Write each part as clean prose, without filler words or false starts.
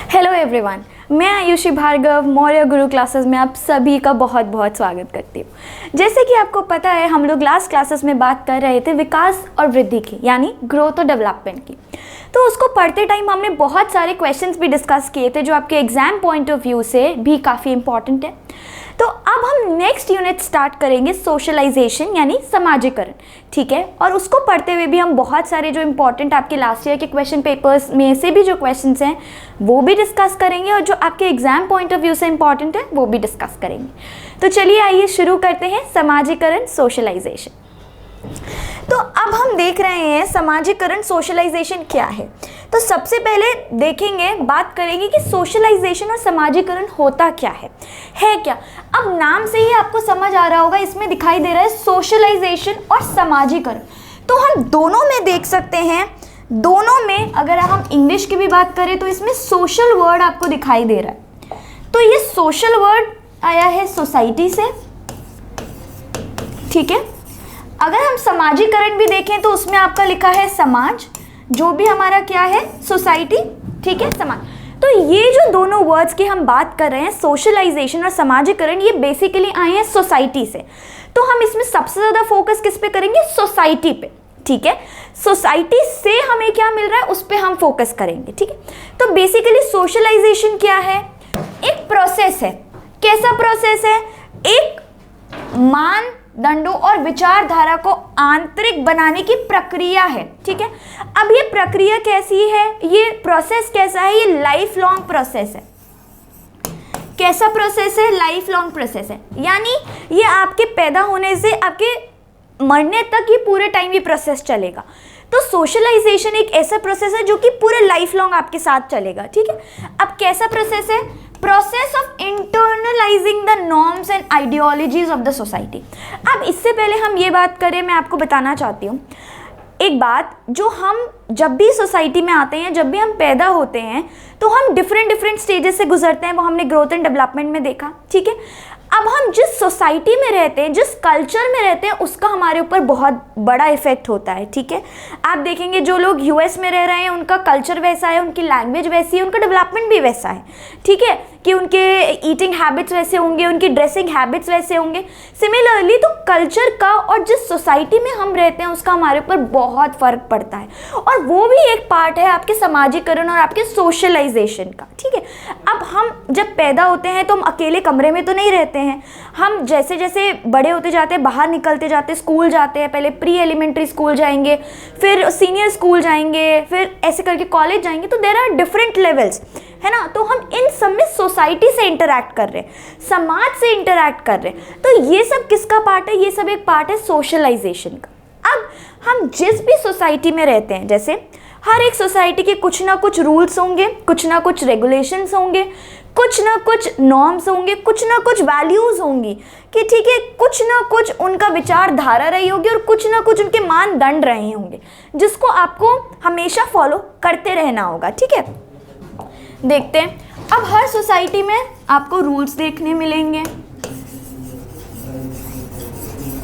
Hello everyone, मैं आयुषी भार्गव मौर्य गुरु classes में आप सभी का बहुत बहुत स्वागत करती हूँ। जैसे कि आपको पता है, हम लोग लास्ट क्लासेस में बात कर रहे थे विकास और वृद्धि की, यानी ग्रोथ और डेवलपमेंट की। तो उसको पढ़ते टाइम हमने बहुत सारे क्वेश्चंस भी डिस्कस किए थे जो आपके एग्जाम पॉइंट ऑफ व्यू से भी काफ़ी इंपॉर्टेंट है। तो अब हम नेक्स्ट यूनिट स्टार्ट करेंगे सोशलाइजेशन यानी समाजीकरण, ठीक है। और उसको पढ़ते हुए भी हम बहुत सारे जो इंपॉर्टेंट आपके लास्ट ईयर के क्वेश्चन पेपर्स में से भी जो क्वेश्चंस हैं वो भी डिस्कस करेंगे, और जो आपके एग्जाम पॉइंट ऑफ व्यू से इंपॉर्टेंट है वो भी डिस्कस करेंगे। तो चलिए आइए शुरू करते हैं समाजीकरण सोशलाइजेशन। तो अब हम देख रहे हैं समाजीकरण सोशलाइजेशन क्या है। तो सबसे पहले देखेंगे, बात करेंगे कि सोशलाइजेशन और समाजीकरण होता क्या है क्या। अब नाम से ही आपको समझ आ रहा होगा, इसमें दिखाई दे रहा है सोशलाइजेशन और समाजीकरण। तो हम दोनों में देख सकते हैं, दोनों में अगर हम इंग्लिश की भी बात करें तो इसमें सोशल वर्ड आपको दिखाई दे रहा है। तो ये सोशल वर्ड आया है सोसाइटी से, ठीक है। अगर हम समाजीकरण भी देखें तो उसमें आपका लिखा है समाज, जो भी हमारा क्या है सोसाइटी, ठीक है, समाज। तो ये जो दोनों वर्ड्स की हम बात कर रहे हैं सोशलाइजेशन और समाजीकरण, ये बेसिकली आए हैं सोसाइटी से। तो हम इसमें सबसे ज़्यादा फोकस किस पे करेंगे? सोसाइटी पे, ठीक है। सोसाइटी से हमें क्या मिल रहा है उस पर हम फोकस करेंगे, ठीक है। तो बेसिकली सोशलाइजेशन क्या है? एक प्रोसेस है। कैसा प्रोसेस है? एक मानदंडों और विचारधारा को आंतरिक बनाने की प्रक्रिया है, ठीक है। अब ये प्रक्रिया कैसी है, ये प्रोसेस कैसा है? ये लाइफ लॉन्ग प्रोसेस है। कैसा प्रोसेस है? लाइफ लॉन्ग प्रोसेस है, यानी ये आपके पैदा होने से आपके मरने तक ये पूरे टाइम ये प्रोसेस चलेगा। तो सोशलाइजेशन एक ऐसा प्रोसेस है जो कि पूरे लाइफ लॉन्ग आपके साथ चलेगा, ठीक है। अब कैसा प्रोसेस है? Process of internalising the norms and ideologies of the society. अब इससे पहले हम ये बात करें, मैं आपको बताना चाहती हूँ एक बात, जो हम जब भी सोसाइटी में आते हैं, जब भी हम पैदा होते हैं, तो हम डिफरेंट स्टेजेस से गुजरते हैं। वो हमने ग्रोथ एंड डेवलपमेंट में देखा, ठीक है। अब हम जिस सोसाइटी में रहते हैं, जिस कल्चर में रहते हैं, उसका हमारे ऊपर बहुत बड़ा इफेक्ट होता है, ठीक है। आप देखेंगे जो लोग यूएस में रह रहे हैं उनका कल्चर वैसा है, उनकी लैंग्वेज वैसी है, उनका डेवलपमेंट भी वैसा है, ठीक है, कि उनके ईटिंग हैबिट्स वैसे होंगे, उनकी ड्रेसिंग हैबिट्स वैसे होंगे। सिमिलरली तो कल्चर का और जिस सोसाइटी में हम रहते हैं उसका हमारे ऊपर बहुत फ़र्क पड़ता है, और वो भी एक पार्ट है आपके समाजीकरण और आपके सोशलाइजेशन का, ठीक है। अब हम जब पैदा होते हैं तो हम अकेले कमरे में तो नहीं रहते हैं। हम जैसे जैसे बड़े होते जाते हैं, बाहर निकलते जाते हैं, स्कूल जाते हैं, पहले प्री एलिमेंट्री स्कूल जाएंगे, फिर सीनियर स्कूल जाएंगे, फिर ऐसे करके कॉलेज जाएंगे। तो देयर आर डिफरेंट लेवल्स, है ना। तो हम इन सब में सोसाइटी से इंटरैक्ट कर रहे हैं, समाज से इंटरैक्ट कर रहे हैं। तो ये सब किसका पार्ट है? ये सब एक पार्ट है सोशलाइजेशन का। अब हम जिस भी सोसाइटी में रहते हैं, जैसे हर एक सोसाइटी के कुछ ना कुछ रूल्स होंगे, कुछ ना कुछ रेगुलेशंस होंगे, कुछ ना कुछ नॉर्म्स होंगे, कुछ ना कुछ वैल्यूज़ होंगी, कि ठीक है, कुछ ना कुछ उनका विचारधारा रही होगी और कुछ ना कुछ उनके मानदंड रहे होंगे जिसको आपको हमेशा फॉलो करते रहना होगा, ठीक है। देखते हैं, अब हर सोसाइटी में आपको रूल्स देखने मिलेंगे,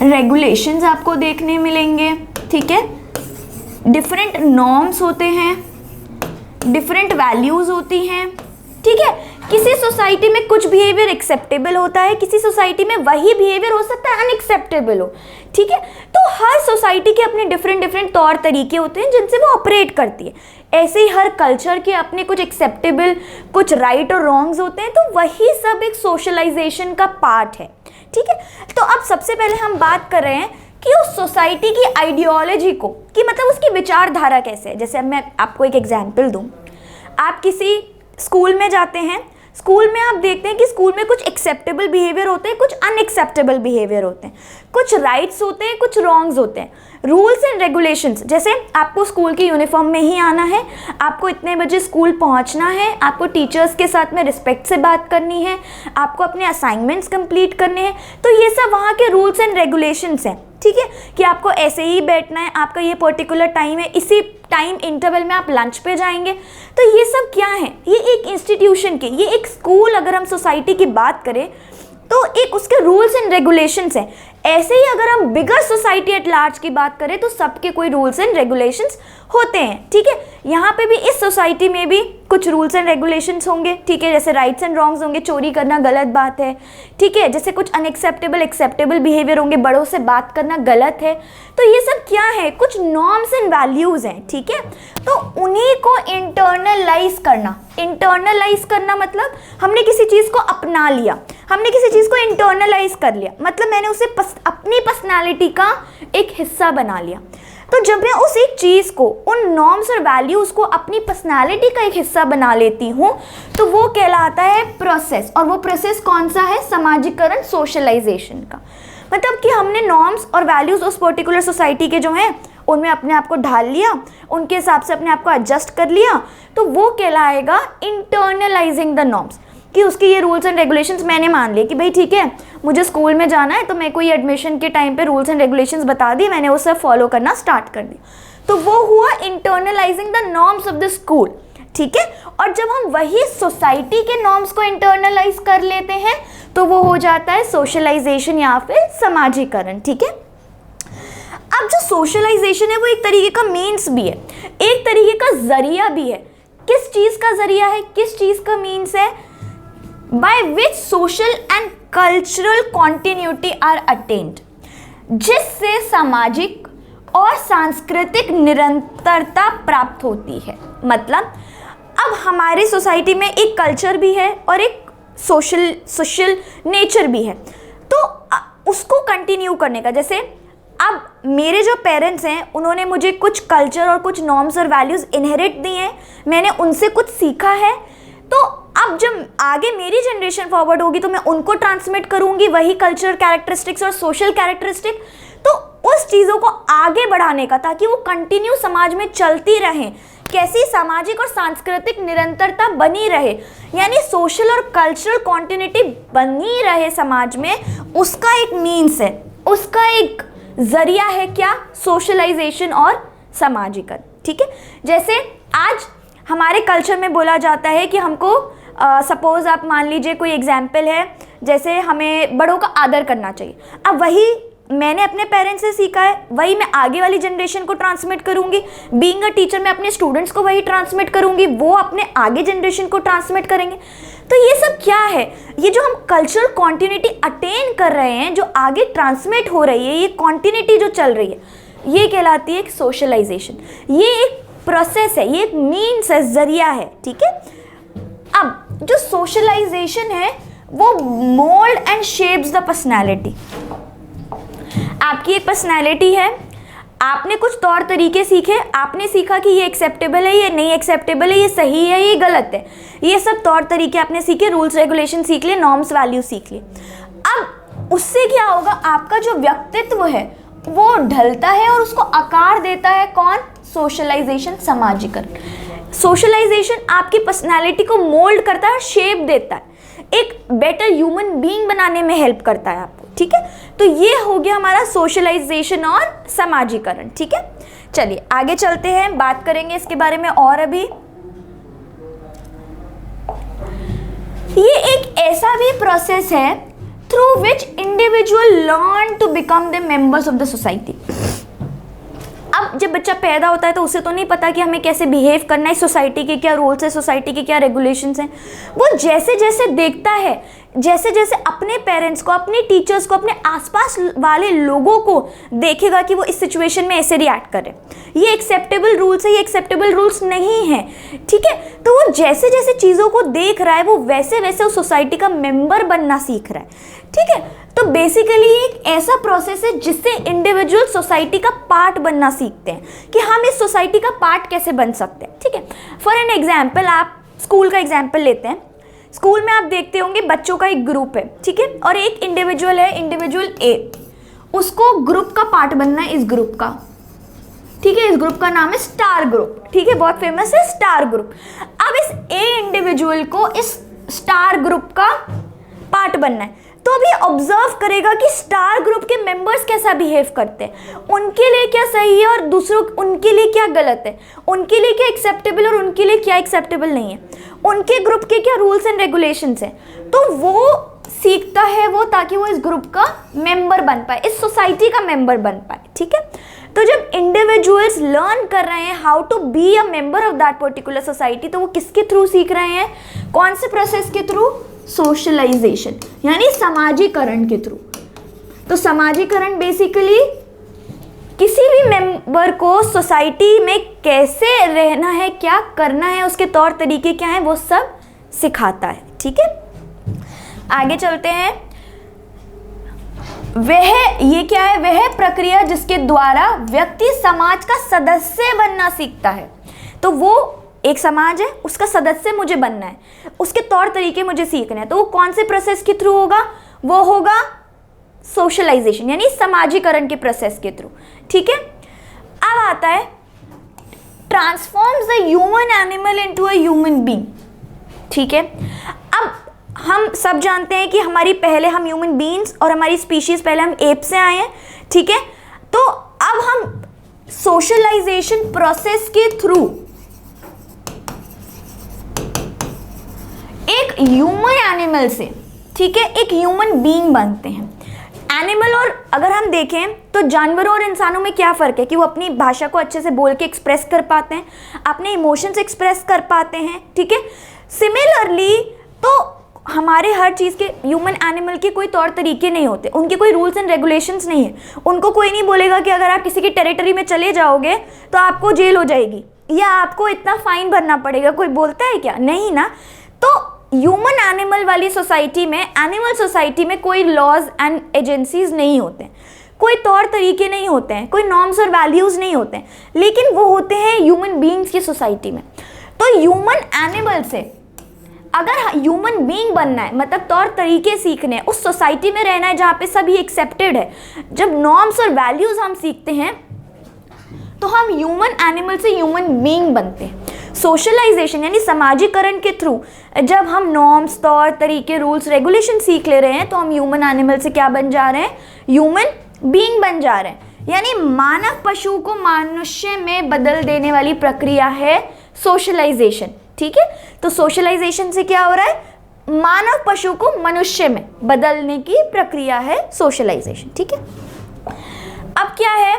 रेगुलेशंस आपको देखने मिलेंगे, ठीक है। डिफरेंट नॉर्म्स होते हैं, डिफरेंट वैल्यूज़ होती हैं, ठीक है। किसी सोसाइटी में कुछ बिहेवियर एक्सेप्टेबल होता है, किसी सोसाइटी में वही बिहेवियर हो सकता है अनएक्सेप्टेबल हो, ठीक है। तो हर सोसाइटी के अपने डिफरेंट तौर तरीके होते हैं जिनसे वो ऑपरेट करती है। ऐसे ही हर कल्चर के अपने कुछ एक्सेप्टेबल, कुछ राइट और रॉन्ग्स होते हैं। तो वही सब एक सोशलाइजेशन का पार्ट है, ठीक है। तो अब सबसे पहले हम बात कर रहे हैं कि उस सोसाइटी की आइडियोलॉजी को, कि मतलब उसकी विचारधारा कैसे है। जैसे अब मैं आपको एक एग्जाम्पल दूँ, आप किसी स्कूल में जाते हैं, स्कूल में आप देखते हैं कि स्कूल में कुछ एक्सेप्टेबल बिहेवियर होते हैं, कुछ अनएक्सेप्टेबल बिहेवियर होते हैं, कुछ राइट्स होते हैं, कुछ रॉन्ग्स होते हैं। रूल्स एंड रेगुलेशंस, जैसे आपको स्कूल की यूनिफॉर्म में ही आना है, आपको इतने बजे स्कूल पहुंचना है, आपको टीचर्स के साथ में रिस्पेक्ट से बात करनी है, आपको अपने असाइनमेंट्स कंप्लीट करने हैं। तो ये सब वहाँ के रूल्स एंड रेगुलेशंस हैं, ठीक है, कि आपको ऐसे ही बैठना है, आपका ये पर्टिकुलर टाइम है, इसी टाइम इंटरवल में आप लंच पे जाएंगे। तो ये सब क्या है? ये एक इंस्टीट्यूशन के, ये एक स्कूल, अगर हम सोसाइटी की बात करें तो एक उसके रूल्स एंड रेगुलेशंस हैं। ऐसे ही अगर हम बिगर सोसाइटी एट लार्ज की बात करें तो सबके कोई रूल्स एंड रेगुलेशंस होते हैं, ठीक है। यहाँ पे भी इस सोसाइटी में भी कुछ रूल्स एंड रेगुलेशंस होंगे, ठीक है, जैसे राइट्स एंड रॉन्ग्स होंगे, चोरी करना गलत बात है, ठीक है, जैसे कुछ अनएक्सेप्टेबल एक्सेप्टेबल बिहेवियर होंगे, बड़ों से बात करना गलत है। तो ये सब क्या है, कुछ नॉर्म्स एंड वैल्यूज हैं, ठीक है। तो उन्हीं को इंटरनलाइज करना मतलब हमने किसी चीज़ को अपना लिया, हमने किसी चीज़ को इंटरनलाइज कर लिया, मतलब मैंने उसे अपनी पर्सनालिटी का एक हिस्सा बना लिया। तो जब मैं उस एक चीज़ को, उन नॉर्म्स और वैल्यूज़ को अपनी पर्सनालिटी का एक हिस्सा बना लेती हूँ तो वो कहलाता है प्रोसेस। और वो प्रोसेस कौन सा है, समाजीकरण, सोशलाइजेशन का। मतलब कि हमने नॉर्म्स और वैल्यूज़ उस पर्टिकुलर सोसाइटी के जो हैं उनमें अपने आप को ढाल लिया, उनके हिसाब से अपने आप को एडजस्ट कर लिया, तो वो कहलाएगा इंटरनलाइजिंग द नॉर्म्स। कि उसके ये रूल्स एंड रेगुलेशंस मैंने मान लिए कि भाई ठीक है मुझे स्कूल में जाना है तो मेरे को ये एडमिशन के टाइम पे रूल्स एंड रेगुलेशंस बता दिए, मैंने वो सब फॉलो करना स्टार्ट कर दिया, तो वो हुआ internalising the norms of the school, ठीक है। और जब हम वही सोसाइटी के नॉर्म्स को इंटरनलाइज कर लेते हैं तो वो हो जाता है सोशलाइजेशन या फिर समाजीकरण, ठीक है। अब जो सोशलाइजेशन है वो एक तरीके का मीन्स भी है, एक तरीके का जरिया भी है। किस चीज़ का जरिया है, किस चीज़ का मीन्स है, by which social and cultural continuity are attained, जिससे सामाजिक और सांस्कृतिक निरंतरता प्राप्त होती है। मतलब अब हमारी सोसाइटी में एक कल्चर भी है और एक सोशल नेचर भी है, तो उसको कंटिन्यू करने का, जैसे अब मेरे जो पेरेंट्स हैं उन्होंने मुझे कुछ कल्चर और कुछ नॉर्म्स और वैल्यूज़ इनहेरिट दिए हैं, मैंने उनसे कुछ सीखा है, तो अब जब आगे मेरी जनरेशन फॉरवर्ड होगी तो मैं उनको ट्रांसमिट करूंगी वही कल्चर कैरेक्टरिस्टिक्स और सोशल कैरेक्टरिस्टिक, तो उस चीज़ों को आगे बढ़ाने का, ताकि वो कंटिन्यू समाज में चलती रहें, कैसी सामाजिक और सांस्कृतिक निरंतरता बनी रहे, यानी सोशल और कल्चरल कॉन्टिन्यूटी बनी रहे समाज में, उसका एक मीन्स है, उसका एक जरिया है क्या, सोशलाइजेशन और समाजीकरण, ठीक है। जैसे आज हमारे कल्चर में बोला जाता है कि हमको सपोज आप मान लीजिए कोई एग्जाम्पल है, जैसे हमें बड़ों का आदर करना चाहिए। अब वही मैंने अपने पेरेंट्स से सीखा है, वही मैं आगे वाली जनरेशन को ट्रांसमिट करूंगी। बीइंग अ टीचर मैं अपने स्टूडेंट्स को वही ट्रांसमिट करूंगी, वो अपने आगे जनरेशन को ट्रांसमिट करेंगे। तो ये सब क्या है, ये जो हम कल्चरल कॉन्टिन्यूटी अटेन कर रहे हैं, जो आगे ट्रांसमिट हो रही है, ये कॉन्टिन्यूटी जो चल रही है, ये कहलाती है सोशलाइजेशन। ये एक प्रोसेस है, ये एक मीन्स है, जरिया है, ठीक है। अब जो सोशलाइजेशन है वो mould and shapes the personality. आपकी एक पर्सनैलिटी है, आपने कुछ तौर तरीके सीखे, आपने सीखा कि ये एक्सेप्टेबल है, ये नहीं एक्सेप्टेबल है, ये सही है, ये गलत है, ये सब तौर तरीके आपने सीखे, रूल्स रेगुलेशन सीख लिए, नॉर्म्स वैल्यू सीख लिए। अब उससे क्या होगा, आपका जो व्यक्तित्व है वो ढलता है और उसको आकार देता है कौन, सोशलाइजेशन, समाजीकरण। सोशलाइजेशन आपकी पर्सनालिटी को मोल्ड करता है, शेप देता है, एक बेटर ह्यूमन बीइंग बनाने में हेल्प करता है आपको, ठीक है। तो ये हो गया हमारा सोशलाइजेशन और समाजीकरण, ठीक है। चलिए आगे चलते हैं, बात करेंगे इसके बारे में और। अभी ये एक ऐसा भी प्रोसेस है through which individual learn to become the members of the society. अब जब बच्चा पैदा होता है तो उसे तो नहीं पता कि हमें कैसे बिहेव करना है, सोसाइटी के क्या रूल्स है, सोसाइटी के क्या रेगुलेशंस हैं। वो जैसे जैसे देखता है, जैसे जैसे अपने पेरेंट्स को, अपने टीचर्स को, अपने आसपास वाले लोगों को देखेगा कि वो इस सिचुएशन में ऐसे रिएक्ट करें, ये एक्सेप्टेबल रूल्स है, ये एक्सेप्टेबल रूल्स नहीं है, ठीक है। तो वो जैसे जैसे चीज़ों को देख रहा है वो वैसे वैसे उस सोसाइटी का मेंबर बनना सीख रहा है, ठीक है। तो बेसिकली एक ऐसा प्रोसेस है जिससे इंडिविजुअल सोसाइटी का पार्ट बनना सीखते हैं कि हम इस सोसाइटी का पार्ट कैसे बन सकते हैं, ठीक है। फॉर एन एग्जाम्पल, आप स्कूल का एग्जाम्पल लेते हैं। स्कूल में आप देखते होंगे बच्चों का एक ग्रुप है, ठीक है, और एक इंडिविजुअल है, इंडिविजुअल ए, उसको ग्रुप का पार्ट बनना है, इस ग्रुप का, ठीक है। इस ग्रुप का नाम है स्टार ग्रुप, ठीक है, बहुत फेमस है स्टार ग्रुप। अब इस ए इंडिविजुअल को इस स्टार ग्रुप का पार्ट बनना है, तो अभी ऑब्जर्व करेगा कि स्टार ग्रुप के मेंबर्स कैसा बिहेव करते हैं, उनके लिए क्या सही है और दूसरों उनके लिए क्या गलत है, उनके लिए क्या एक्सेप्टेबल और उनके लिए क्या एक्सेप्टेबल नहीं है, उनके ग्रुप के क्या रूल्स एंड रेगुलेशंस हैं। तो वो सीखता है वो ताकि वो इस ग्रुप का मेंबर बन पाए, इस सोसाइटी का मेंबर बन पाए, ठीक है। तो जब इंडिविजुअल्स लर्न कर रहे हैं how to be a member of that particular society, तो वो किसके थ्रू सीख रहे हैं, कौन से प्रोसेस के थ्रू, सोशलाइजेशन यानी समाजीकरण के थ्रू। तो समाजीकरण बेसिकली किसी भी मेंबर को सोसाइटी में कैसे रहना है, क्या करना है, उसके तौर तरीके क्या हैं, वो सब सिखाता है, ठीक है। आगे चलते हैं। ये क्या है, वह प्रक्रिया जिसके द्वारा व्यक्ति समाज का सदस्य बनना सीखता है। तो वो एक समाज है, उसका सदस्य मुझे बनना है, उसके तौर तरीके मुझे सीखने हैं। तो वो कौन से प्रोसेस के थ्रू होगा, वो होगा सोशलाइजेशन यानी समाजीकरण के प्रोसेस के थ्रू, ठीक है। अब आता है transforms the human animal into a human being, ठीक है। अब हम सब जानते हैं कि हम ह्यूमन बीइंग्स और हमारी स्पीशीज पहले हम एप से आए हैं, ठीक है। तो अब हम सोशलाइजेशन प्रोसेस के थ्रू एक ह्यूमन एनिमल से, ठीक है, एक ह्यूमन बीइंग बनते हैं। एनिमल और अगर हम देखें तो जानवरों और इंसानों में क्या फ़र्क है कि वो अपनी भाषा को अच्छे से बोल के एक्सप्रेस कर पाते हैं, अपने इमोशंस एक्सप्रेस कर पाते हैं, ठीक है। सिमिलरली तो हमारे हर चीज़ के ह्यूमन एनिमल के कोई तौर तरीके नहीं होते, उनके कोई रूल्स एंड रेगुलेशंस नहीं है। उनको कोई नहीं बोलेगा कि अगर आप किसी की टेरिटरी में चले जाओगे तो आपको जेल हो जाएगी या आपको इतना फाइन भरना पड़ेगा, कोई बोलता है क्या, नहीं ना। तो ह्यूमन एनिमल वाली सोसाइटी में, एनिमल सोसाइटी में कोई लॉज एंड एजेंसीज नहीं होते हैं, कोई तौर तरीके नहीं होते हैं, कोई नॉर्म्स और वैल्यूज़ नहीं होते हैं, लेकिन वो होते हैं ह्यूमन बीइंग्स की सोसाइटी में। तो ह्यूमन एनिमल से अगर ह्यूमन बीइंग बनना है, मतलब तौर तरीके सीखने हैं, उस सोसाइटी में रहना है जहाँ पे सभी एक्सेप्टेड है, जब नॉर्म्स और वैल्यूज़ हम सीखते हैं तो हम ह्यूमन एनिमल से ह्यूमन बीइंग बनते हैं। सोशलाइजेशन यानी समाजीकरण के थ्रू जब हम नॉर्म्स, तौर तरीके, रूल्स, रेगुलेशन सीख ले रहे हैं तो हम ह्यूमन एनिमल से क्या बन जा रहे हैं, ह्यूमन बीइंग बन जा रहे हैं। यानी मानव पशु को मनुष्य में बदल देने वाली प्रक्रिया है सोशलाइजेशन, ठीक है। तो सोशलाइजेशन से क्या हो रहा है, मानव पशु को मनुष्य में बदलने की प्रक्रिया है सोशलाइजेशन, ठीक है। अब क्या है,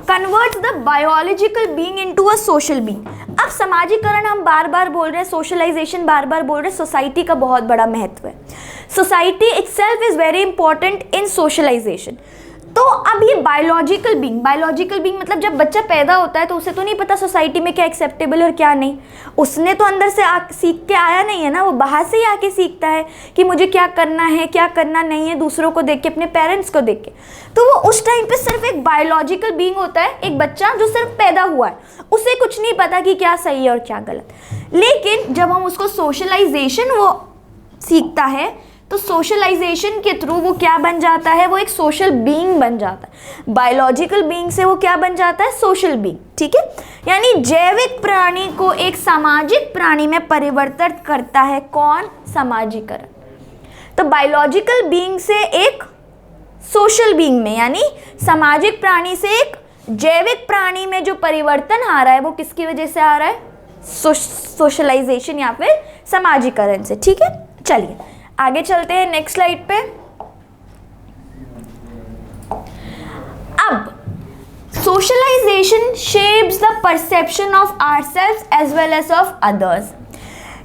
converts the biological being into a social being. अब समाजीकरण हम बार बार बोल रहे हैं, सोशलाइजेशन बार बार बोल रहे हैं, सोसाइटी का बहुत बड़ा महत्व है। Society itself is very important in socialization. तो अब ये बायोलॉजिकल बीइंग मतलब जब बच्चा पैदा होता है तो उसे तो नहीं पता सोसाइटी में क्या एक्सेप्टेबल और क्या नहीं, उसने तो अंदर से सीख के आया नहीं है ना, वो बाहर से ही आके सीखता है कि मुझे क्या करना है, क्या करना नहीं है, दूसरों को देख के, अपने पेरेंट्स को देख के। तो वो उस टाइम पे सिर्फ एक बायोलॉजिकल बीइंग होता है, एक बच्चा जो सिर्फ पैदा हुआ है, उसे कुछ नहीं पता कि क्या सही है और क्या गलत। लेकिन जब हम उसको सोशलाइजेशन वो सीखता है तो सोशलाइजेशन के थ्रू वो क्या बन जाता है, वो एक सोशल बीइंग बन जाता है। बायोलॉजिकल बीइंग से वो क्या बन जाता है, सोशल बीइंग, ठीक है। यानी जैविक प्राणी को एक सामाजिक प्राणी में परिवर्तित करता है कौन, समाजीकरण। तो बायोलॉजिकल बीइंग से एक सोशल बीइंग में, यानी सामाजिक प्राणी से एक जैविक प्राणी में जो परिवर्तन आ रहा है वो किसकी वजह से आ रहा है, सोशलाइजेशन या फिर समाजीकरण से, ठीक है। चलिए आगे चलते हैं नेक्स्ट स्लाइड पे। अब socialization shapes the perception of ourselves as well as of others.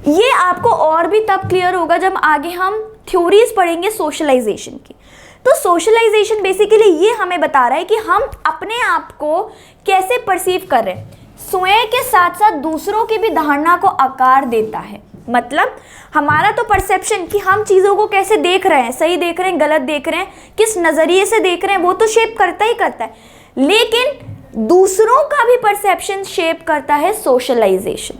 ये आपको और भी तब क्लियर होगा जब आगे हम थ्योरीज पढ़ेंगे सोशलाइजेशन की। तो सोशलाइजेशन बेसिकली ये हमें बता रहा है कि हम अपने आप को कैसे परसीव कर रहे हैं, स्वयं के साथ साथ दूसरों की भी धारणा को आकार देता है। मतलब हमारा तो परसेप्शन कि हम चीज़ों को कैसे देख रहे हैं, सही देख रहे हैं, गलत देख रहे हैं, किस नज़रिए से देख रहे हैं, वो तो शेप करता ही करता है, लेकिन दूसरों का भी परसेप्शन शेप करता है सोशलाइजेशन,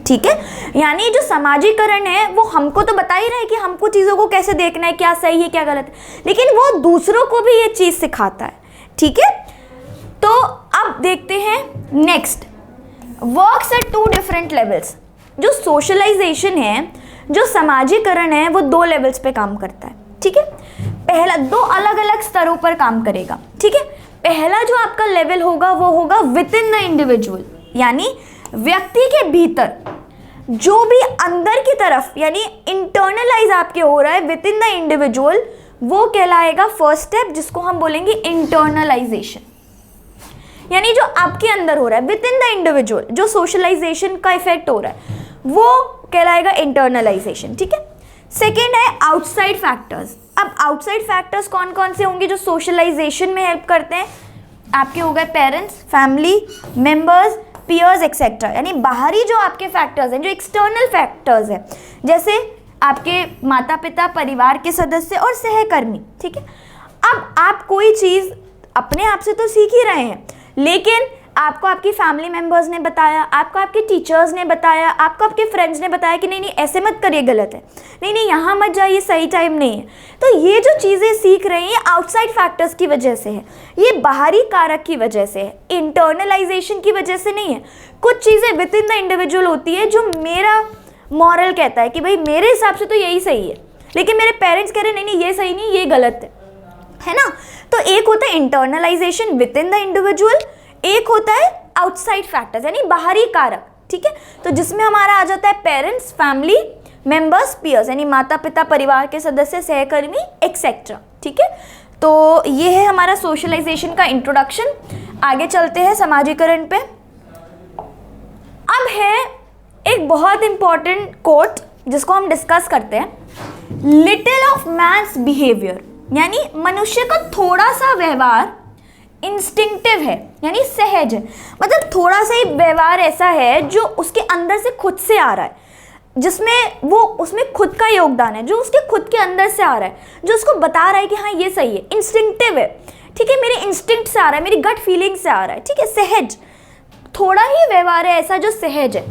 ठीक है। यानी जो समाजीकरण है वो हमको तो बता ही रहा है कि हमको चीज़ों को कैसे देखना है, क्या सही है क्या गलत है, लेकिन वो दूसरों को भी ये चीज़ सिखाता है, ठीक है। तो अब देखते हैं next, works at 2 different levels. जो सोशलाइजेशन है, जो समाजीकरण है, वो 2 लेवल्स पे काम करता है, ठीक है। पहला 2 अलग अलग स्तरों पर काम करेगा, ठीक है। पहला जो आपका लेवल होगा वो होगा विद इन द इंडिविजुअल, यानी व्यक्ति के भीतर जो भी अंदर की तरफ यानी इंटरनलाइज आपके हो रहा है विद इन द इंडिविजुअल, वो कहलाएगा फर्स्ट स्टेप, जिसको हम बोलेंगे इंटरनलाइजेशन। यानी जो आपके अंदर हो रहा है विद इन द इंडिविजुअल, जो सोशलाइजेशन का इफेक्ट हो रहा है, वो कहलाएगा इंटरनलाइजेशन। ठीक है। सेकेंड है आउटसाइड फैक्टर्स। अब आउटसाइड फैक्टर्स कौन कौन से होंगे जो सोशलाइजेशन में हेल्प करते हैं? आपके हो गए parents, family members, peers etcetera. यानी बाहरी जो आपके फैक्टर्स हैं, जो एक्सटर्नल फैक्टर्स हैं, जैसे आपके माता पिता, परिवार के सदस्य और सहकर्मी। ठीक है। अब आप कोई चीज़ अपने आप से तो सीख ही रहे हैं, लेकिन आपको आपकी फैमिली मेंबर्स ने बताया, आपको आपके टीचर्स ने बताया, आपको आपके फ्रेंड्स ने बताया कि नहीं नहीं ऐसे मत करिए, गलत है, नहीं नहीं यहाँ मत जाइए, सही टाइम नहीं है। तो ये जो चीज़ें सीख रहे हैं ये आउटसाइड फैक्टर्स की वजह से है, ये बाहरी कारक की वजह से है, इंटरनलाइजेशन की वजह से नहीं है। कुछ चीज़ें विद इन द इंडिविजुअल होती है जो मेरा मॉरल कहता है कि भाई मेरे हिसाब से तो यही सही है, लेकिन मेरे पेरेंट्स कह रहे नहीं नहीं ये सही नहीं, ये गलत है ना। तो एक होता है internalisation with in the individual, एक होता है आउटसाइड फैक्टर्स यानी बाहरी कारक। ठीक है। तो जिसमें हमारा आ जाता है पेरेंट्स, फैमिली मेंबर्स, पीयर्स यानी माता पिता, परिवार के सदस्य, सहकर्मी एक्सेट्रा। ठीक है। तो ये है हमारा सोशलाइजेशन का इंट्रोडक्शन। आगे चलते हैं समाजीकरण पे। अब है एक बहुत इंपॉर्टेंट कोट जिसको हम डिस्कस करते हैं, लिटिल ऑफ मैन्स बिहेवियर, यानी मनुष्य का थोड़ा सा व्यवहार इंस्टिंक्टिव है यानी सहज है। मतलब थोड़ा सा ही व्यवहार ऐसा है जो उसके अंदर से खुद से आ रहा है, जिसमें वो उसमें खुद का योगदान है, जो उसके खुद के अंदर से आ रहा है, जो उसको बता रहा है कि हाँ ये सही है, इंस्टिंक्टिव है। ठीक है। मेरे इंस्टिंक्ट से आ रहा है, मेरी गट फीलिंग से आ रहा है। ठीक है। सहज, थोड़ा ही व्यवहार है ऐसा जो सहज है।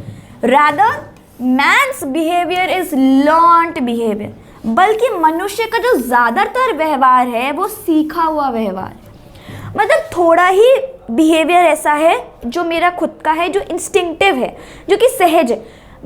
Rather man's behaviour is learned behaviour, बल्कि मनुष्य का जो ज़्यादातर व्यवहार है वो सीखा हुआ व्यवहार है। मतलब थोड़ा ही बिहेवियर ऐसा है जो मेरा खुद का है, जो इंस्टिंक्टिव है, जो कि सहज है।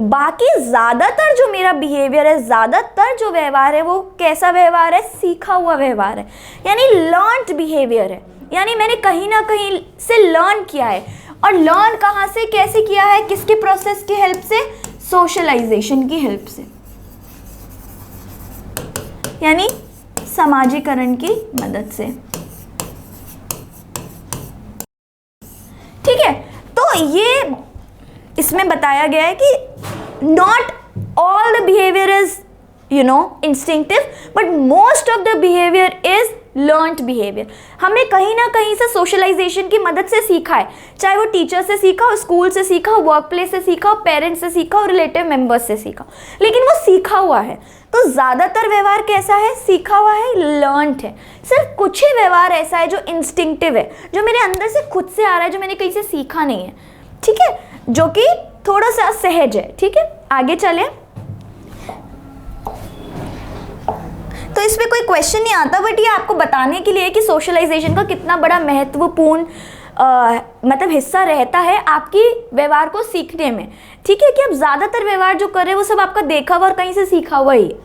बाकी ज़्यादातर जो मेरा बिहेवियर है, ज़्यादातर जो व्यवहार है, वो कैसा व्यवहार है? सीखा हुआ व्यवहार है, यानी लर्न्ड बिहेवियर है। यानी मैंने कहीं ना कहीं से लर्न किया है, और लर्न कहाँ से, कैसे किया है, किसके प्रोसेस की हेल्प से? सोशलाइजेशन की हेल्प से, यानी समाजीकरण की मदद से। ठीक है। तो ये इसमें बताया गया है कि not all the behaviour is instinctive, but most of the behaviour is learned behaviour. हमने कहीं ना कहीं से सोशलाइजेशन की मदद से सीखा है, चाहे वो टीचर से सीखा हो, स्कूल से सीखा हो, वर्क प्लेस से सीखा हो, पेरेंट्स से सीखा हो, रिलेटिव मेंबर्स से सीखा, लेकिन वो सीखा हुआ है। तो ज़्यादातर व्यवहार कैसा है? सीखा हुआ है, लर्न्ड है। सिर्फ कुछ ही व्यवहार ऐसा है जो इंस्टिंक्टिव है, जो मेरे अंदर से खुद से आ रहा है, जो मैंने कहीं से सीखा नहीं है। ठीक है। जो कि थोड़ा सा सहज है। ठीक है। आगे चलें। तो इसमें कोई क्वेश्चन नहीं आता, बट ये आपको बताने के लिए कि सोशलाइजेशन का कितना बड़ा महत्वपूर्ण मतलब हिस्सा रहता है आपकी व्यवहार को सीखने में। ठीक है। कि अब ज़्यादातर व्यवहार जो कर रहे हैं वो सब आपका देखा हुआ और कहीं से सीखा हुआ ही।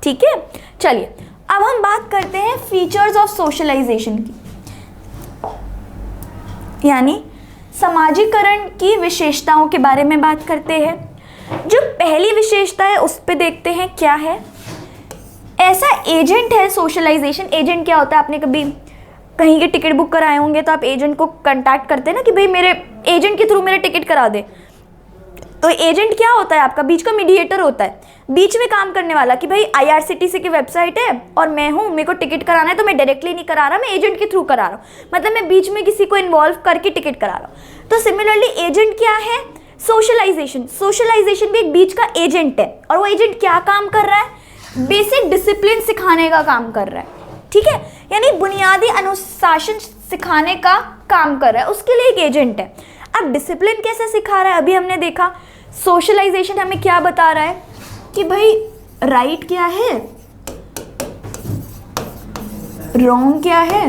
ठीक है। चलिए अब हम बात करते हैं फीचर्स ऑफ सोशलाइजेशन की, यानी समाजीकरण की विशेषताओं के बारे में बात करते हैं। जो पहली विशेषता है उस पर देखते हैं क्या है। ऐसा एजेंट है सोशलाइजेशन। एजेंट क्या होता है? आपने कभी कहीं के टिकट बुक कराए होंगे तो आप एजेंट को कांटेक्ट करते हैं ना कि भाई मेरे एजेंट के थ्रू मेरा टिकट करा दे। तो एजेंट क्या होता है? आपका बीच का मीडिएटर होता है, बीच में काम करने वाला, कि भाई IRCTC की वेबसाइट है और मैं हूँ, मेरे को टिकट कराना है, तो मैं डायरेक्टली नहीं करा रहा, मैं एजेंट के थ्रू करा रहा हूँ। मतलब मैं बीच में किसी को इन्वॉल्व करके टिकट करा रहा हूँ। तो सिमिलरली एजेंट क्या है? सोशलाइजेशन। सोशलाइजेशन भी एक बीच का एजेंट है, और वो एजेंट क्या काम कर रहा है? बेसिक डिसिप्लिन सिखाने का काम कर रहा है। ठीक है। यानी बुनियादी अनुशासन सिखाने का काम कर रहा है, उसके लिए एक एजेंट है। अब डिसिप्लिन कैसे सिखा रहा है? अभी हमने देखा सोशलाइजेशन हमें क्या बता रहा है कि भाई राइट क्या है, रॉन्ग क्या है,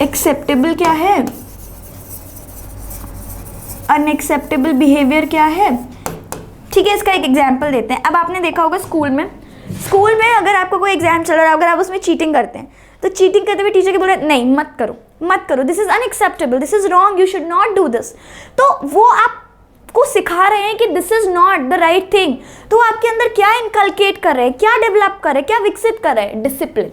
एक्सेप्टेबल क्या है, अनएक्सेप्टेबल बिहेवियर क्या है। ठीक है। इसका एक एग्जाम्पल देते हैं। अब आपने देखा होगा स्कूल में अगर आपको कोई एग्जाम चल रहा है, अगर आप उसमें चीटिंग करते हैं तो चीटिंग करते हुए टीचर के बोल रहे नहीं मत करो, this is unacceptable, this is wrong, you should not do this. तो वो आप आपको सिखा रहे हैं कि this is not the right thing, तो आपके अंदर क्या इनकलकेट कर रहे हैं, क्या डेवलप कर रहे हैं, क्या विकसित कर रहे हैं? डिसिप्लिन।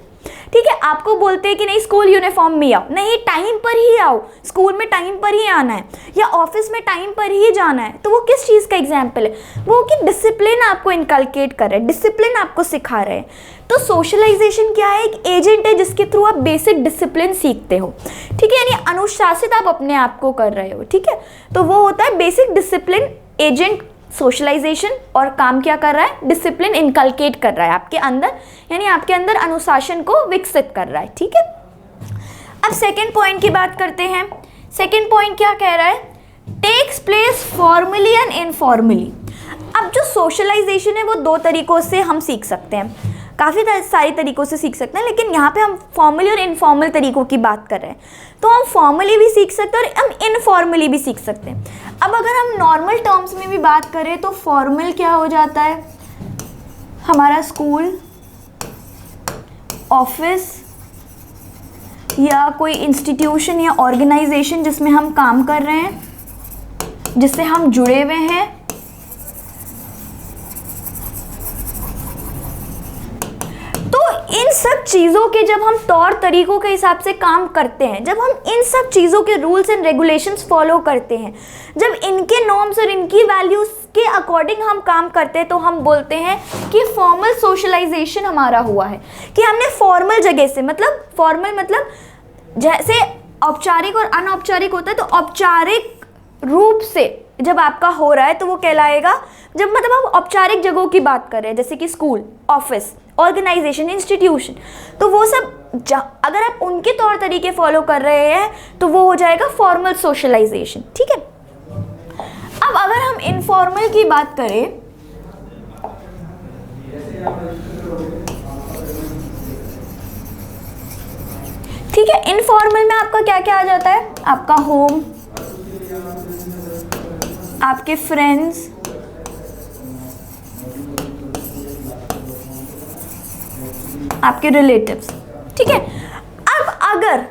ठीक है, आपको बोलते हैं कि नहीं स्कूल यूनिफॉर्म में आओ, नहीं टाइम पर ही आओ, स्कूल में टाइम पर ही आना है, या ऑफिस में टाइम पर ही जाना है, तो वो किस चीज़ का एग्जाम्पल है? वो कि डिसिप्लिन आपको इनकलकेट कर रहे हैं, डिसिप्लिन आपको सिखा रहे हैं। तो सोशलाइजेशन क्या है? एक एजेंट है जिसके थ्रू आप बेसिक डिसिप्लिन सीखते हो। ठीक है, यानी अनुशासित आप अपने आप को कर रहे हो। ठीक है, तो वो होता है बेसिक डिसिप्लिन एजेंट सोशलाइजेशन, और काम क्या कर रहा है? डिसिप्लिन इनकलकेट कर रहा है आपके अंदर, यानी आपके अंदर अनुशासन को विकसित कर रहा है। ठीक है, अब सेकंड पॉइंट की बात करते हैं। सेकंड पॉइंट क्या कह रहा है? Takes place formally and informally. अब जो सोशलाइजेशन है वो दो तरीकों से हम सीख सकते हैं, काफ़ी सारे तरीकों से सीख सकते हैं, लेकिन यहाँ पे हम फॉर्मली और इनफॉर्मल तरीकों की बात कर रहे हैं। तो हम फॉर्मली भी सीख सकते हैं और हम इनफॉर्मली भी सीख सकते हैं। अब अगर हम नॉर्मल टर्म्स में भी बात करें तो फॉर्मल क्या हो जाता है? हमारा स्कूल, ऑफिस या कोई इंस्टीट्यूशन या ऑर्गेनाइजेशन जिसमें हम काम कर रहे हैं, जिससे हम जुड़े हुए हैं। इन सब चीज़ों के जब हम तौर तरीकों के हिसाब से काम करते हैं, जब हम इन सब चीज़ों के रूल्स एंड रेगुलेशंस फॉलो करते हैं, जब इनके नॉर्म्स और इनकी वैल्यूज़ के अकॉर्डिंग हम काम करते हैं, तो हम बोलते हैं कि फॉर्मल सोशलाइजेशन हमारा हुआ है। कि हमने फॉर्मल जगह से, मतलब फॉर्मल मतलब जैसे औपचारिक और अनौपचारिक होता है, तो औपचारिक रूप से जब आपका हो रहा है तो वो कहलाएगा, जब मतलब हम औपचारिक जगहों की बात कर रहे हैं जैसे कि स्कूल, ऑफिस, ऑर्गेनाइजेशन, इंस्टीट्यूशन, तो वो सब अगर आप उनके तौर तरीके फॉलो कर रहे हैं तो वो हो जाएगा फॉर्मल सोशलाइजेशन। ठीक है, अब अगर हम इनफॉर्मल की बात करें, ठीक है, इनफॉर्मल में आपका क्या क्या आ जाता है? आपका होम, आपके फ्रेंड्स, आपके रिलेटिव्स। ठीक है, अब अगर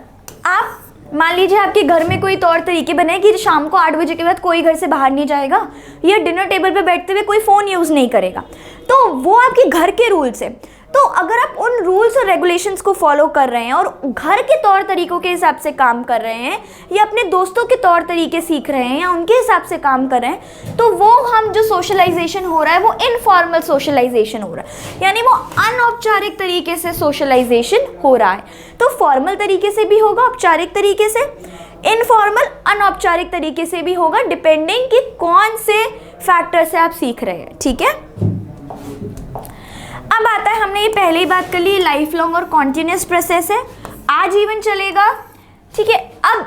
आप मान लीजिए आपके घर में कोई तौर तरीके बने कि शाम को 8 बजे के बाद कोई घर से बाहर नहीं जाएगा, या डिनर टेबल पे बैठते हुए कोई फ़ोन यूज़ नहीं करेगा, तो वो आपके घर के रूल्स है। तो अगर आप उन रूल्स और रेगुलेशंस को फॉलो कर रहे हैं और घर के तौर तरीकों के हिसाब से काम कर रहे हैं, या अपने दोस्तों के तौर तरीके सीख रहे हैं या उनके हिसाब से काम कर रहे हैं, तो वो हम जो सोशलाइजेशन हो रहा है वो इनफॉर्मल सोशलाइजेशन हो रहा है, यानी वो अनौपचारिक तरीके से सोशलाइजेशन हो रहा है। तो फॉर्मल तरीके से भी होगा, औपचारिक तरीके से, इनफॉर्मल अनौपचारिक तरीके से भी होगा, डिपेंडिंग कि कौन से फैक्टर से आप सीख रहे हैं। ठीक है, अब आता है, हमने ये पहले ही बात कर ली, लाइफ लॉन्ग और कॉन्टिन्यूस प्रोसेस है, आजीवन चलेगा। ठीक है, अब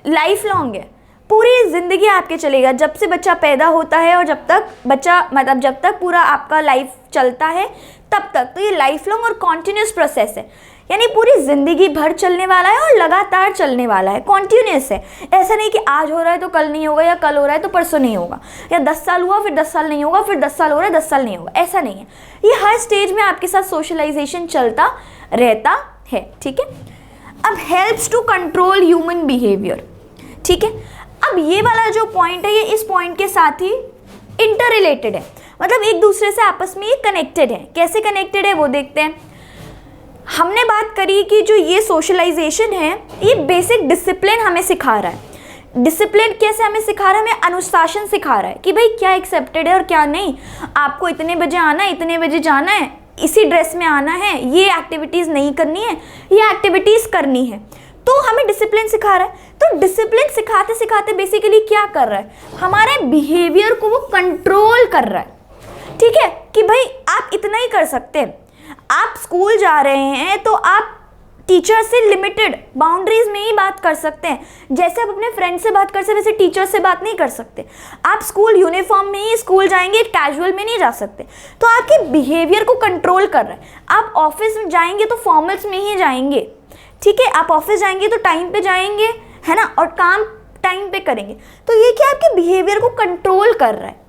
लाइफ लॉन्ग है, पूरी ज़िंदगी आपके चलेगा, जब से बच्चा पैदा होता है और जब तक बच्चा मतलब जब तक पूरा आपका लाइफ चलता है तब तक। तो ये लाइफ लॉन्ग और कॉन्टिन्यूस प्रोसेस है, यानी पूरी ज़िंदगी भर चलने वाला है और लगातार चलने वाला है, कॉन्टिन्यूस है। ऐसा नहीं कि आज हो रहा है तो कल नहीं होगा, या कल हो रहा है तो परसों नहीं होगा, या 10 साल हुआ फिर 10 साल नहीं होगा, फिर 10 साल हो रहा है 10 साल नहीं होगा, ऐसा नहीं है। ये हर स्टेज में आपके साथ सोशलाइजेशन चलता रहता है। ठीक है, अब helps to control human behaviour. ठीक है, अब ये वाला जो पॉइंट है ये इस पॉइंट के साथ ही इंटर रिलेटेड है, मतलब एक दूसरे से आपस में ये कनेक्टेड है। कैसे कनेक्टेड है वो देखते हैं। हमने बात करी कि जो ये सोशलाइजेशन है ये बेसिक डिसिप्लिन हमें सिखा रहा है। डिसिप्लिन कैसे हमें सिखा रहा है? हमें अनुशासन सिखा रहा है कि भाई क्या एक्सेप्टेड है और क्या नहीं, आपको इतने बजे आना है, इतने बजे जाना है, इसी ड्रेस में आना है, ये एक्टिविटीज़ नहीं करनी है, ये एक्टिविटीज़ करनी है। तो हमें डिसिप्लिन सिखा रहा है। तो डिसिप्लिन सिखाते सिखाते बेसिकली क्या कर रहा है? हमारे बिहेवियर को वो कंट्रोल कर रहा है। ठीक है, कि भाई आप इतना ही कर सकते हैं, आप स्कूल जा रहे हैं तो आप टीचर से लिमिटेड बाउंड्रीज में ही बात कर सकते हैं। जैसे आप अपने फ्रेंड से बात कर सकते वैसे टीचर से बात नहीं कर सकते। आप स्कूल यूनिफॉर्म में ही स्कूल जाएंगे, कैजुअल में नहीं जा सकते। तो आपके बिहेवियर को कंट्रोल कर रहा है। आप ऑफिस में जाएंगे तो फॉर्मल्स में ही जाएंगे। ठीक है, आप ऑफिस जाएंगे तो टाइम पे जाएंगे, है ना, और काम टाइम पे करेंगे। तो ये क्या आपके बिहेवियर को कंट्रोल कर रहा है।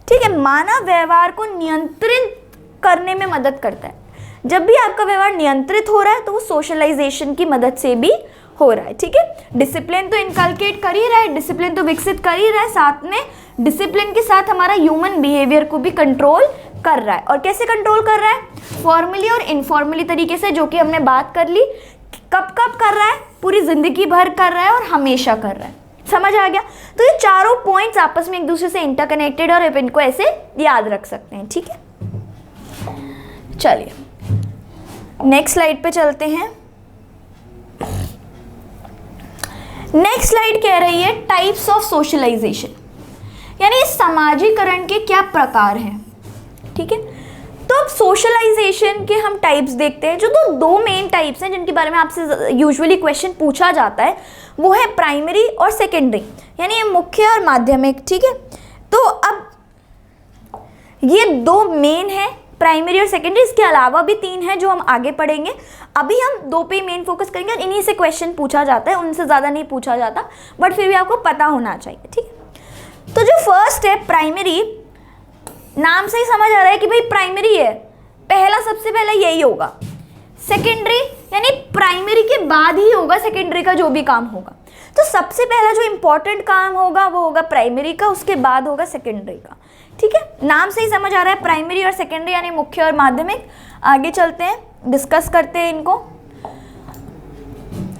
ठीक है, मानव व्यवहार को नियंत्रित करने में मदद करता है। जब भी आपका व्यवहार नियंत्रित हो रहा है तो वो सोशलाइजेशन की मदद से भी हो रहा है। ठीक है, डिसिप्लिन तो इनकलकेट कर ही रहा है, डिसिप्लिन तो विकसित कर ही रहा है, साथ में डिसिप्लिन के साथ हमारा ह्यूमन बिहेवियर को भी कंट्रोल कर रहा है। और कैसे कंट्रोल कर रहा है? फॉर्मली और इनफॉर्मली तरीके से, जो कि हमने बात कर ली। कब कब कर रहा है? पूरी जिंदगी भर कर रहा है और हमेशा कर रहा है। समझ आ गया? तो ये चारों पॉइंट्स आपस में एक दूसरे से इंटरकनेक्टेड और आप इनको ऐसे याद रख सकते हैं। ठीक है, चलिए नेक्स्ट स्लाइड पे चलते हैं। नेक्स्ट स्लाइड कह रही है टाइप्स ऑफ सोशलाइजेशन, यानी सामाजिकरण के क्या प्रकार हैं। ठीक है, तो अब सोशलाइजेशन के हम टाइप्स देखते हैं। जो दो मेन टाइप्स हैं जिनके बारे में आपसे यूजुअली क्वेश्चन पूछा जाता है, वो है प्राइमरी और सेकेंडरी, यानी मुख्य और माध्यमिक। ठीक है, तो अब ये दो मेन है, प्राइमरी और सेकेंडरी। इसके अलावा भी 3 हैं जो हम आगे पढ़ेंगे। अभी हम 2 पे मेन फोकस करेंगे और इन्हीं से क्वेश्चन पूछा जाता है, उनसे ज़्यादा नहीं पूछा जाता, बट फिर भी आपको पता होना चाहिए। ठीक है, तो जो फर्स्ट है प्राइमरी, नाम से ही समझ आ रहा है कि भाई प्राइमरी है, पहला सबसे पहले यही होगा। सेकेंडरी यानी प्राइमरी के बाद ही होगा सेकेंडरी का जो भी काम होगा। तो सबसे पहला जो इंपॉर्टेंट काम होगा वो होगा प्राइमरी का, उसके बाद होगा सेकेंडरी का। ठीक है, नाम से ही समझ आ रहा है प्राइमरी और सेकेंडरी यानी मुख्य और माध्यमिक। आगे चलते हैं, डिस्कस करते हैं इनको।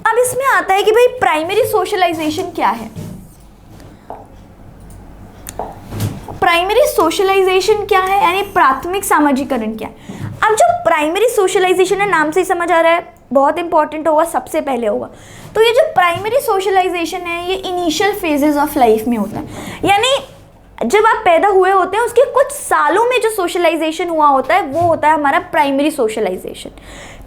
अब इसमें आता है कि भाई प्राइमरी सोशलाइजेशन क्या है। प्राइमरी सोशलाइजेशन क्या है, यानी प्राथमिक सामाजिकरण क्या है। अब जो प्राइमरी सोशलाइजेशन है, नाम से ही समझ आ रहा है, बहुत इंपॉर्टेंट होगा, सबसे पहले होगा। तो ये जो प्राइमरी सोशलाइजेशन है, ये इनिशियल फेजेस ऑफ लाइफ में होता है, यानी जब आप पैदा हुए होते हैं उसके कुछ सालों में जो सोशलाइजेशन हुआ होता है वो होता है हमारा प्राइमरी सोशलाइजेशन।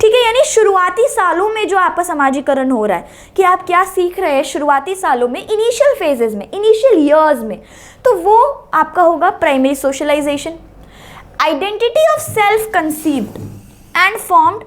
ठीक है, यानी शुरुआती सालों में जो आपका समाजीकरण हो रहा है कि आप क्या सीख रहे हैं शुरुआती सालों में, इनिशियल फेजेस में, इनिशियल ईयर्स में, तो वो आपका होगा primary socialization. Identity of self conceived and formed.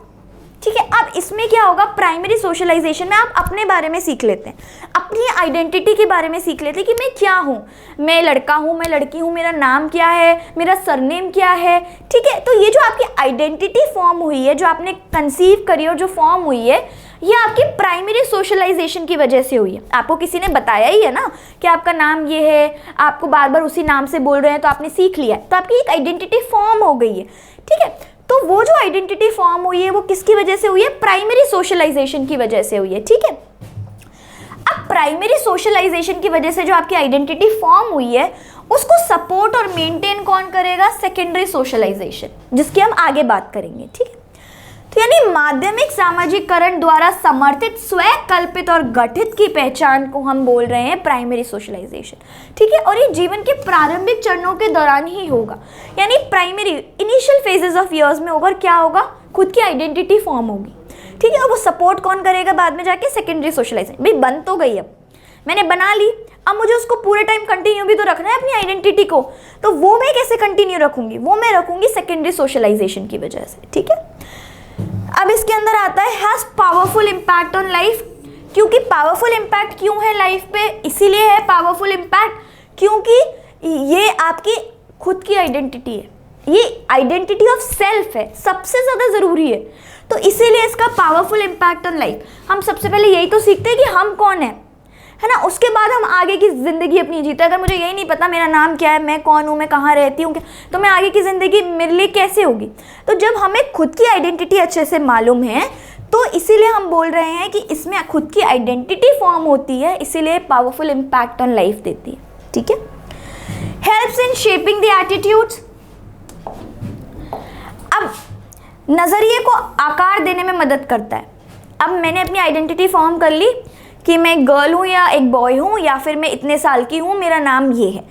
ठीक है, अब इसमें क्या होगा, प्राइमरी सोशलाइजेशन में आप अपने बारे में सीख लेते हैं, अपनी आइडेंटिटी के बारे में सीख लेते हैं कि मैं क्या हूँ, मैं लड़का हूँ, मैं लड़की हूँ, मेरा नाम क्या है, मेरा सरनेम क्या है। ठीक है, तो ये जो आपकी आइडेंटिटी फॉर्म हुई है, जो आपने कंसीव करी और जो फॉर्म हुई है, ये आपकी प्राइमरी सोशलाइजेशन की वजह से हुई है। आपको किसी ने बताया ही है ना कि आपका नाम ये है, आपको बार बार उसी नाम से बोल रहे हैं, तो आपने सीख लिया, तो आपकी एक आइडेंटिटी फॉर्म हो गई है। ठीक है, तो वो जो आइडेंटिटी फॉर्म हुई है वो किसकी वजह से हुई है, प्राइमरी सोशलाइजेशन की वजह से हुई है। ठीक है, अब प्राइमरी सोशलाइजेशन की वजह से जो आपकी आइडेंटिटी फॉर्म हुई है उसको सपोर्ट और मेंटेन कौन करेगा, सेकेंडरी सोशलाइजेशन, जिसकी हम आगे बात करेंगे। ठीक है, तो यानी माध्यमिक सामाजिकरण द्वारा समर्थित स्वकल्पित और गठित की पहचान को हम बोल रहे हैं प्राइमरी सोशलाइजेशन। ठीक है, और ये जीवन के प्रारंभिक चरणों के दौरान ही होगा, यानी primary initial phases of years में होगा। क्या होगा, खुद की आइडेंटिटी फॉर्म होगी। ठीक है, और वो सपोर्ट कौन करेगा बाद में जाके, सेकेंडरी सोशलाइजेशन। भाई बन तो गई, अब मैंने बना ली, अब मुझे उसको पूरे टाइम कंटिन्यू भी तो रखना है अपनी आइडेंटिटी को, तो वो मैं कैसे कंटिन्यू रखूंगी, वो मैं रखूंगी सेकेंडरी सोशलाइजेशन की वजह से। ठीक है, अब इसके अंदर आता है has powerful impact on life. क्योंकि पावरफुल इम्पैक्ट क्यों है लाइफ पे, इसीलिए है पावरफुल इम्पैक्ट क्योंकि ये आपकी खुद की आइडेंटिटी है, ये आइडेंटिटी ऑफ सेल्फ है, सबसे ज़्यादा ज़रूरी है, तो इसीलिए इसका पावरफुल इम्पैक्ट ऑन लाइफ। हम सबसे पहले यही तो सीखते हैं कि हम कौन है ना, उसके बाद हम आगे की ज़िंदगी अपनी जीते। अगर मुझे यही नहीं पता मेरा नाम क्या है, मैं कौन हूँ, मैं कहाँ रहती हूँ, तो मैं आगे की ज़िंदगी मेरे लिए कैसे होगी। तो जब हमें खुद की आइडेंटिटी अच्छे से मालूम है तो इसीलिए हम बोल रहे हैं कि इसमें खुद की आइडेंटिटी फॉर्म होती है, इसीलिए पावरफुल इम्पैक्ट ऑन लाइफ देती है। ठीक है, helps in shaping the attitudes. अब नज़रिए को आकार देने में मदद करता है। अब मैंने अपनी आइडेंटिटी फॉर्म कर ली कि मैं गर्ल हूँ या एक बॉय हूँ, या फिर मैं इतने साल की हूँ, मेरा नाम ये है।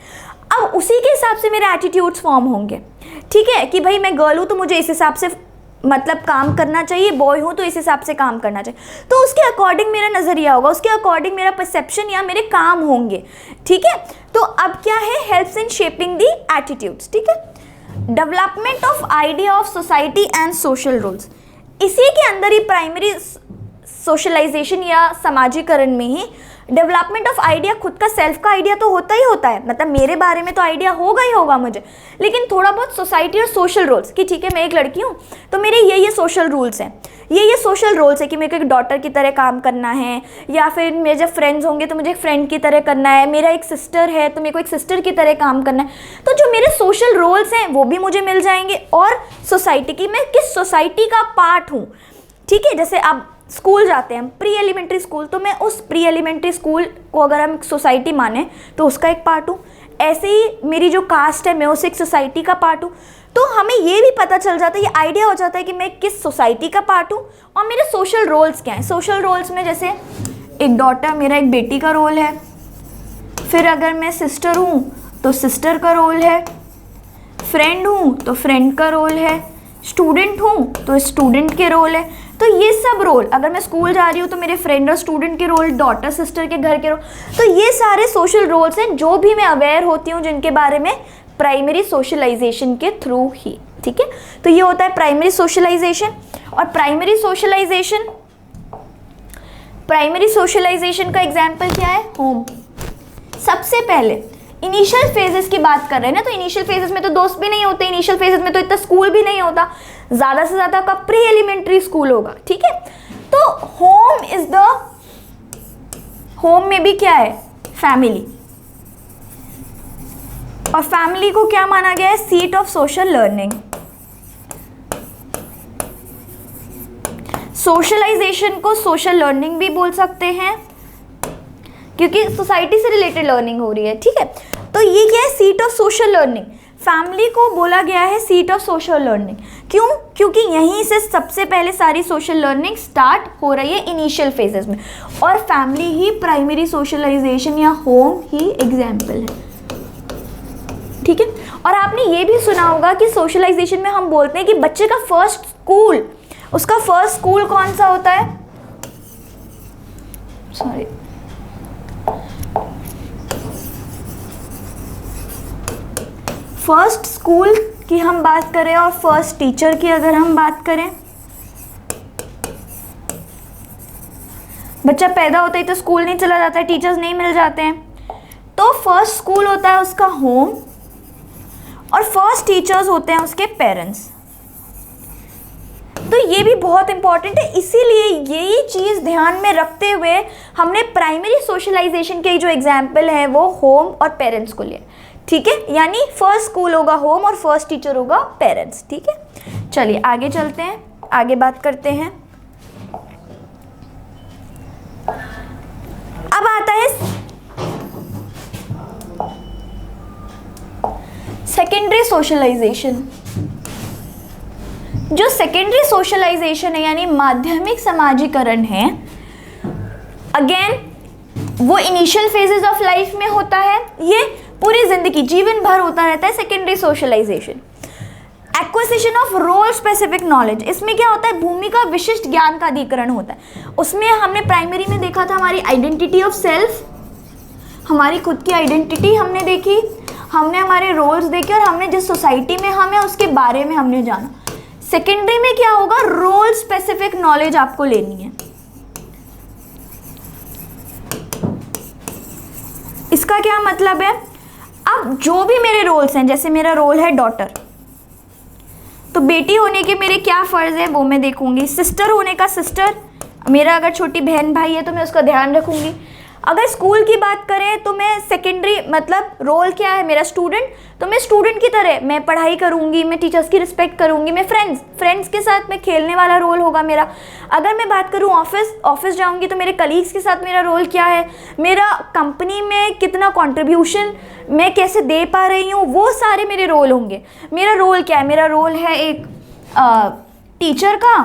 अब उसी के हिसाब से मेरे एटीट्यूड्स फॉर्म होंगे। ठीक है, कि भाई मैं गर्ल हूँ तो मुझे इस हिसाब से मतलब काम करना चाहिए, बॉय हूँ तो इस हिसाब से काम करना चाहिए, तो उसके अकॉर्डिंग मेरा नज़रिया होगा, उसके अकॉर्डिंग मेरा परसेप्शन या मेरे काम होंगे। ठीक है, तो अब क्या है, helps in shaping the attitudes. ठीक है, development of idea of society and social rules. इसी के अंदर ही प्राइमरी सोशलाइजेशन या समाजीकरण में ही डेवलपमेंट ऑफ आइडिया, खुद का सेल्फ का आइडिया तो होता ही होता है, मतलब मेरे बारे में तो आइडिया होगा ही होगा मुझे, लेकिन थोड़ा बहुत सोसाइटी और सोशल रोल्स कि ठीक है मैं एक लड़की हूँ तो मेरे ये सोशल रूल्स हैं, ये सोशल रोल्स है कि मेरे को एक डॉटर की तरह काम करना है, या फिर मेरे जब फ्रेंड्स होंगे तो मुझे एक फ्रेंड की तरह करना है, मेरा एक सिस्टर है तो मेरे को एक सिस्टर की तरह काम करना है। तो जो मेरे सोशल रोल्स हैं वो भी मुझे मिल जाएंगे, और सोसाइटी की, मैं किस सोसाइटी का पार्ट हूँ। ठीक है, जैसे आप स्कूल जाते हैं प्री एलिमेंट्री स्कूल, तो मैं उस प्री एलिमेंट्री स्कूल को अगर हम सोसाइटी माने तो उसका एक पार्ट हूँ। ऐसे ही मेरी जो कास्ट है मैं उस एक सोसाइटी का पार्ट हूँ। तो हमें ये भी पता चल जाता है, ये आइडिया हो जाता है कि मैं किस सोसाइटी का पार्ट हूँ और मेरे सोशल रोल्स क्या हैं। सोशल रोल्स में जैसे एक डॉटर, मेरा एक बेटी का रोल है, फिर अगर मैं सिस्टर हूँ तो सिस्टर का रोल है, फ्रेंड हूँ तो फ्रेंड का रोल है, स्टूडेंट हूँ तो स्टूडेंट के रोल है। तो ये सब रोल, अगर मैं स्कूल जा रही हूँ तो मेरे फ्रेंड और स्टूडेंट के रोल, डॉटर सिस्टर के घर के रोल, तो ये सारे सोशल रोल्स हैं जो भी मैं अवेयर होती हूँ, जिनके बारे में प्राइमरी सोशलाइजेशन के थ्रू ही। ठीक है, तो ये होता है प्राइमरी सोशलाइजेशन। और प्राइमरी सोशलाइजेशन का एग्जाम्पल क्या है? होम। सबसे पहले इनिशियल फेजेस की बात कर रहे हैं ना, तो इनिशियल फेजेस में तो दोस्त भी नहीं होते, इनिशियल फेजेस में तो इतना स्कूल भी नहीं होता, ज़्यादा से ज़्यादा का प्री एलिमेंट्री स्कूल होगा। ठीक है, तो होम में भी क्या है? फैमिली। और फैमिली को क्या माना गया है? Seat of social learning. Socialization को सोशल लर्निंग भी बोल सकते हैं, क्योंकि सोसाइटी से रिलेटेड लर्निंग हो रही है। ठीक है, तो ये क्या है? Seat of social learning. Family को बोला गया है सीट ऑफ सोशल लर्निंग। क्यों? क्योंकि यहीं से सबसे पहले सारी सोशल लर्निंग स्टार्ट हो रही है इनिशियल फेजेस में, और फैमिली ही प्राइमरी सोशलाइजेशन या होम ही एग्जाम्पल है। ठीक है, और आपने ये भी सुना होगा कि सोशलाइजेशन में हम बोलते हैं कि बच्चे का फर्स्ट स्कूल, उसका फर्स्ट स्कूल कौन सा होता है? सॉरी, फर्स्ट स्कूल की हम बात करें और फर्स्ट टीचर की अगर हम बात करें, बच्चा पैदा होता ही तो स्कूल नहीं चला जाता है, टीचर्स नहीं मिल जाते हैं, तो फर्स्ट स्कूल होता है उसका होम, और फर्स्ट टीचर्स होते हैं उसके पेरेंट्स। तो ये भी बहुत इंपॉर्टेंट है, इसीलिए यही चीज़ ध्यान में रखते हुए हमने प्राइमरी सोशलाइजेशन के जो एग्जाम्पल है वो होम और पेरेंट्स को लिया। ठीक है, यानी फर्स्ट स्कूल होगा होम और फर्स्ट टीचर होगा पेरेंट्स। ठीक है, चलिए आगे चलते हैं, आगे बात करते हैं। अब आता है सेकेंडरी सोशलाइजेशन। जो सेकेंडरी सोशलाइजेशन है यानी माध्यमिक समाजीकरण है, अगेन वो इनिशियल फेजेस ऑफ लाइफ में होता है, ये पूरी जिंदगी जीवन भर होता रहता है। Secondary socialization acquisition of role specific knowledge, इसमें क्या होता है? भूमिका विशिष्ट ज्ञान का अधिकरण होता है। उसमें हमने प्राइमरी में देखा था हमारी आइडेंटिटी ऑफ सेल्फ, हमारी खुद की आइडेंटिटी हमने देखी, हमने हमारे रोल्स देखे, और हमने जिस सोसाइटी में हम हैं उसके बारे में हमने जाना। सेकेंडरी में क्या होगा? रोल स्पेसिफिक नॉलेज आपको लेनी है। इसका क्या मतलब है? अब जो भी मेरे रोल्स हैं, जैसे मेरा रोल है डॉटर, तो बेटी होने के मेरे क्या फ़र्ज़ है वो मैं देखूंगी। सिस्टर होने का सिस्टर, मेरा अगर छोटी बहन भाई है तो मैं उसका ध्यान रखूंगी। अगर स्कूल की बात करें तो मैं सेकेंडरी मतलब रोल क्या है मेरा? स्टूडेंट, तो मैं स्टूडेंट की तरह मैं पढ़ाई करूंगी, मैं टीचर्स की रिस्पेक्ट करूंगी। मैं फ्रेंड्स के साथ मैं खेलने वाला रोल होगा मेरा। अगर मैं बात करूं ऑफिस जाऊंगी तो मेरे कलीग्स के साथ मेरा रोल क्या है? मेरा कंपनी में कितना कंट्रीब्यूशन मैं कैसे दे पा रही हूँ, वो सारे मेरे रोल होंगे। मेरा रोल क्या है? मेरा रोल है एक टीचर का,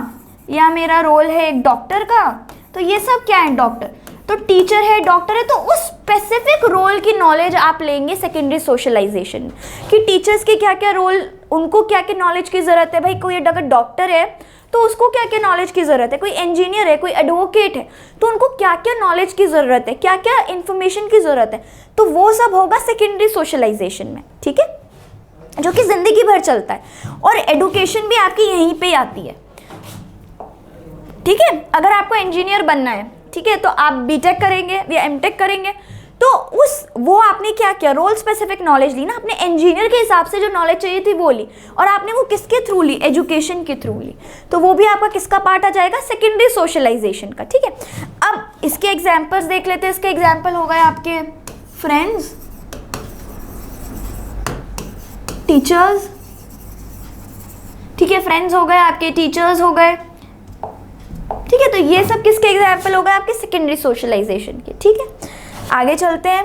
या मेरा रोल है एक डॉक्टर का। तो ये सब क्या है? डॉक्टर तो टीचर है, डॉक्टर है, तो उस स्पेसिफिक रोल की नॉलेज आप लेंगे सेकेंडरी सोशलाइजेशन कि टीचर्स के क्या क्या रोल, उनको क्या क्या नॉलेज की ज़रूरत है। भाई कोई अगर डॉक्टर है तो उसको क्या क्या नॉलेज की ज़रूरत है, कोई इंजीनियर है, कोई एडवोकेट है, तो उनको क्या क्या नॉलेज की ज़रूरत है, क्या क्या इन्फॉर्मेशन की ज़रूरत है, तो वो सब होगा सेकेंडरी सोशलाइजेशन में। ठीक है, जो कि ज़िंदगी भर चलता है, और एडुकेशन भी आपकी यहीं पे आती है। ठीक है, अगर आपको इंजीनियर बनना है ठीक है, तो आप बीटेक करेंगे या एमटेक करेंगे, तो वो आपने क्या किया, रोल स्पेसिफिक नॉलेज ली ना, अपने इंजीनियर के हिसाब से जो नॉलेज चाहिए थी वो ली, और आपने वो किसके थ्रू ली, एजुकेशन के थ्रू ली, तो वो भी आपका किसका पार्ट आ जाएगा, सेकेंडरी सोशलाइजेशन का। ठीक है, अब इसके एग्जाम्पल्स देख लेते हैं। इसके एग्जाम्पल हो गए आपके फ्रेंड्स, टीचर्स, ठीक है, फ्रेंड्स हो गए आपके, टीचर्स हो गए, ठीक है, तो ये सब किसके एग्जाम्पल हो गए, आपके सेकेंडरी सोशलाइजेशन के। ठीक है, आगे चलते हैं।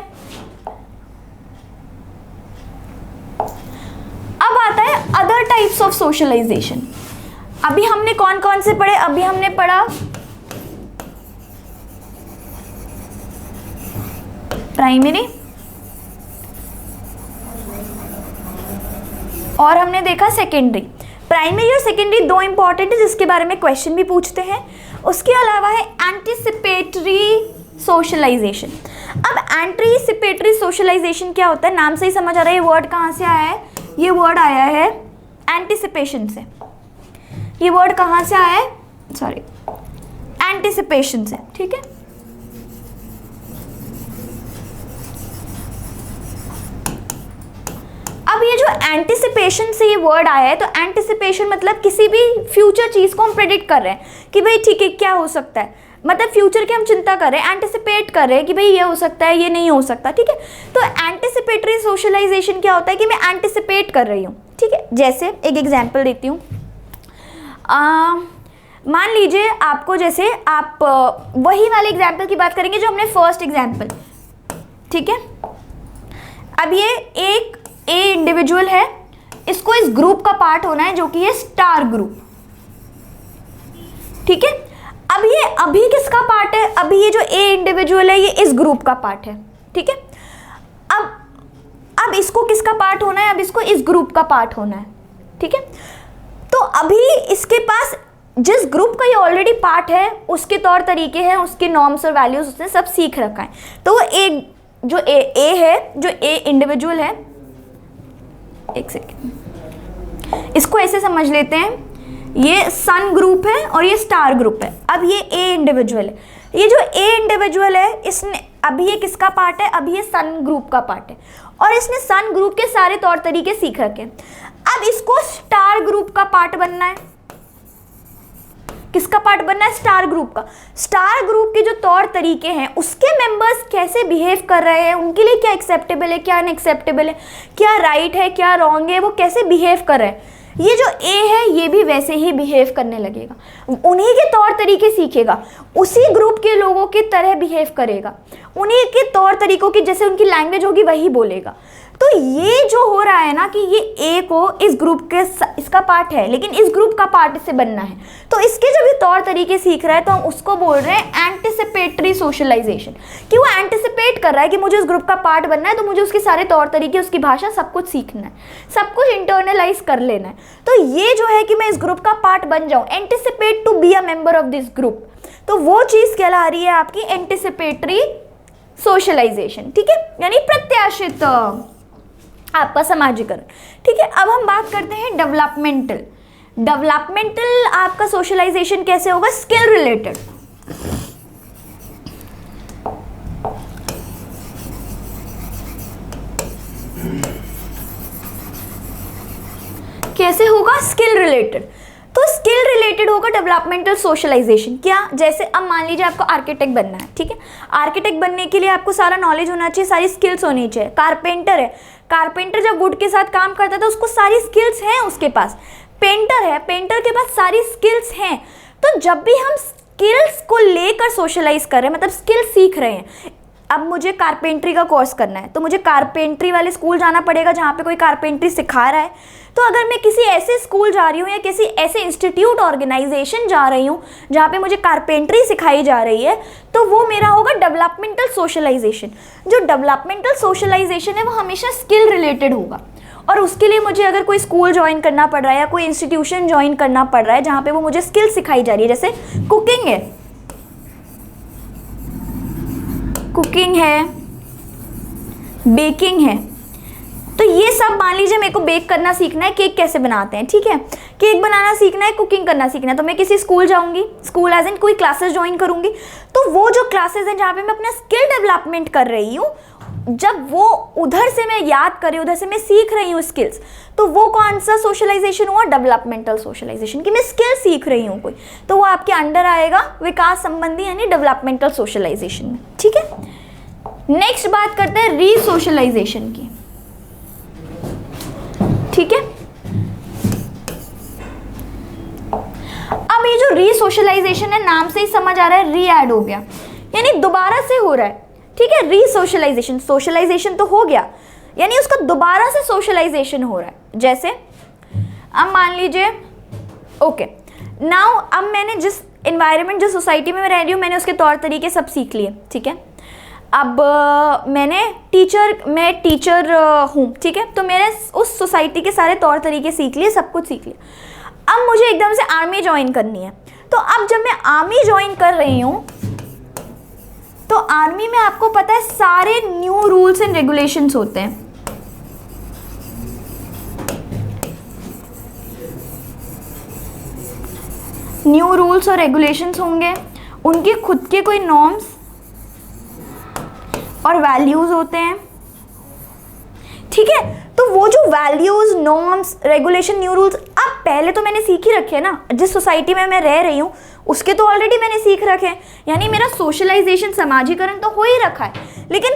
अब आता है अदर टाइप्स ऑफ सोशलाइजेशन। अभी हमने कौन कौन से पढ़े, अभी हमने पढ़ा प्राइमरी और हमने देखा सेकेंडरी। प्राइमरी और सेकेंडरी दो इंपॉर्टेंट है जिसके बारे में क्वेश्चन भी पूछते हैं। उसके अलावा है एंटीसिपेटरी सोशलाइजेशन। अब एंटीसिपेटरी सोशलाइजेशन क्या होता है, नाम से ही समझ आ रहा है ये वर्ड कहाँ से आया है, ये वर्ड आया है एंटीसिपेशन से। ये वर्ड कहाँ से आया है, सॉरी, एंटीसिपेशन से। ठीक है, अब ये जो एंटीसिपेशन से ये वर्ड आया है, तो एंटीसिपेशन मतलब किसी भी फ्यूचर चीज को हम प्रेडिक्ट कर रहे हैं कि भाई ठीक है क्या हो सकता है, मतलब फ्यूचर की हम चिंता कर रहे हैं, एंटीसिपेट कर रहे हैं कि भाई ये हो सकता है, ये नहीं हो सकता। ठीक है, तो एंटीसिपेटरी सोशलाइजेशन क्या होता है कि मैं एंटीसिपेट कर रही हूँ। ठीक है, जैसे एक एग्जाम्पल देती हूँ। मान लीजिए आपको, जैसे आप वही वाले एग्जाम्पल की बात करेंगे जो हमने फर्स्ट एग्जाम्पल। ठीक है, अब ये एक ए इंडिविजुअल है, इसको इस ग्रुप का पार्ट होना है जो कि है स्टार ग्रुप। ठीक है, अब ये अभी किसका पार्ट है, अभी ये जो ए इंडिविजुअल है ये इस ग्रुप का पार्ट है। ठीक है, अब इसको किसका पार्ट होना है, अब इसको इस ग्रुप का पार्ट होना है। ठीक है, तो अभी इसके पास जिस ग्रुप का ये ऑलरेडी पार्ट है उसके तौर तरीके हैं, उसके नॉर्म्स और वैल्यूज उसने सब सीख रखा है। तो वो जो ए है, जो ए इंडिविजुअल है, एक सेकेंड, इसको ऐसे समझ लेते हैं, ये सन ग्रुप है और ये स्टार ग्रुप है। अब ये ए इंडिविजुअल है, ये जो ए इंडिविजुअल है इसने अभी ये किसका पार्ट है, अभी ये सन ग्रुप का पार्ट है और इसने सन ग्रुप के सारे तौर तरीके सीख रखे हैं। अब इसको स्टार ग्रुप का पार्ट बनना है। किसका पार्ट बनना है, स्टार ग्रुप का। स्टार ग्रुप के जो तौर तरीके हैं, उसके मेंबर्स कैसे बिहेव कर रहे हैं, उनके लिए क्या एक्सेप्टेबल है, क्या अनएक्सेप्टेबल है, क्या राइट है, क्या रॉन्ग है, वो कैसे बिहेव कर रहे हैं, ये जो ए है ये भी वैसे ही बिहेव करने लगेगा, उन्हीं के तौर तरीके सीखेगा, उसी ग्रुप के लोगों की तरह बिहेव करेगा, उन्हीं के तौर तरीकों की जैसे उनकी लैंग्वेज होगी वही बोलेगा। तो ये जो हो रहा है ना कि ये ए को इस ग्रुप के इसका पार्ट है लेकिन इस ग्रुप का पार्ट इसे बनना है, तो इसके जब ये तौर तरीके सीख रहा है तो हम उसको बोल रहे हैं एंटीसिपेटरी सोशलाइजेशन, कि वो एंटीसिपेट कर रहा है कि मुझे उस ग्रुप का पार्ट बनना है तो मुझे उसके सारे तौर तरीके, उसकी भाषा सब कुछ सीखना है, सब कुछ इंटरनलाइज कर लेना है। तो ये जो है कि मैं इस ग्रुप का पार्ट बन जाऊँ, anticipate to be a member of this group, तो वो चीज़ कहला रही है आपकी एंटीसिपेटरी सोशलाइजेशन। ठीक है, यानी प्रत्याशित आपका समाजीकरण। ठीक है, अब हम बात करते हैं डेवलपमेंटल। डेवलपमेंटल आपका सोशलाइजेशन कैसे होगा, स्किल रिलेटेड। कैसे होगा, स्किल रिलेटेड। तो स्किल रिलेटेड होगा डेवलपमेंटल सोशलाइजेशन। क्या, जैसे अब मान लीजिए आपको आर्किटेक्ट बनना है। ठीक है, आर्किटेक्ट बनने के लिए आपको सारा नॉलेज होना चाहिए, सारी स्किल्स होनी चाहिए। कारपेंटर है, कारपेंटर जब वुड के साथ काम करता था उसको सारी स्किल्स हैं उसके पास। पेंटर है, पेंटर के पास सारी स्किल्स हैं। तो जब भी हम स्किल्स को लेकर सोशलाइज कर रहे हैं, मतलब स्किल सीख रहे हैं, अब मुझे कारपेंट्री का कोर्स करना है तो मुझे कारपेंट्री वाले स्कूल जाना पड़ेगा जहाँ पे कोई कारपेंट्री सिखा रहा है। तो अगर मैं किसी ऐसे स्कूल जा रही हूँ या किसी ऐसे इंस्टीट्यूट ऑर्गेनाइजेशन जा रही हूँ जहाँ पे मुझे कारपेंट्री सिखाई जा रही है, तो वो मेरा होगा डेवलपमेंटल सोशलाइजेशन। जो डेवलपमेंटल सोशलाइजेशन है वो हमेशा स्किल रिलेटेड होगा, और उसके लिए मुझे अगर कोई स्कूल ज्वाइन करना पड़ रहा है या कोई इंस्टीट्यूशन ज्वाइन करना पड़ रहा है जहाँ पे वो मुझे स्किल सिखाई जा रही है, जैसे कुकिंग है, कुकिंग है, बेकिंग है, तो ये सब मान लीजिए मेरे को बेक करना सीखना है, केक कैसे बनाते हैं, ठीक है, केक बनाना सीखना है, कुकिंग करना सीखना है, तो मैं किसी स्कूल जाऊंगी, स्कूल एज इन कोई क्लासेस ज्वाइन करूंगी। तो वो जो क्लासेस हैं जहाँ पे मैं अपना स्किल डेवलपमेंट कर रही हूँ, जब वो उधर से मैं याद कर रही हूँ, उधर से मैं सीख रही हूँ स्किल्स, तो वो कौन सा सोशलाइजेशन हुआ, डेवलपमेंटल सोशलाइजेशन, कि मैं स्किल सीख रही हूँ कोई, तो वो आपके अंडर आएगा विकास संबंधी यानी डेवलपमेंटल सोशलाइजेशन में, ठीक है। नेक्स्ट बात करते हैं रीसोशलाइजेशन की, ठीक है। अब ये जो रीसोशलाइजेशन है, नाम से ही समझ आ रहा है, री ऐड हो गया यानी दोबारा से हो रहा है, ठीक है। रीसोशलाइजेशन, सोशलाइजेशन तो हो गया यानी उसका दोबारा से सोशलाइजेशन हो रहा है। जैसे अब मान लीजिए ओके नाउ, अब मैंने जिस एनवायरनमेंट, जिस सोसाइटी में मैं रह रही हूँ, मैंने उसके तौर तरीके सब सीख लिए, ठीक है। अब मैं टीचर हूँ, ठीक है, तो मैंने उस सोसाइटी के सारे तौर तरीके सीख लिए, सब कुछ सीख लिया। अब मुझे एकदम से आर्मी ज्वाइन करनी है, तो अब जब मैं आर्मी ज्वाइन कर रही हूँ, तो आर्मी में आपको पता है सारे न्यू रूल्स एंड रेगुलेशंस होते हैं, न्यू रूल्स और रेगुलेशंस होंगे, उनके खुद के कोई नॉर्म्स और वैल्यूज होते हैं, ठीक है। तो वो जो values, norms, regulation, new rules, अब पहले तो मैंने सीख ही रखे हैं ना, जिस सोसाइटी में मैं रह रही हूँ उसके तो ऑलरेडी मैंने सीख रखे हैं, यानी मेरा सोशलाइजेशन, समाजीकरण तो हो ही रखा है, लेकिन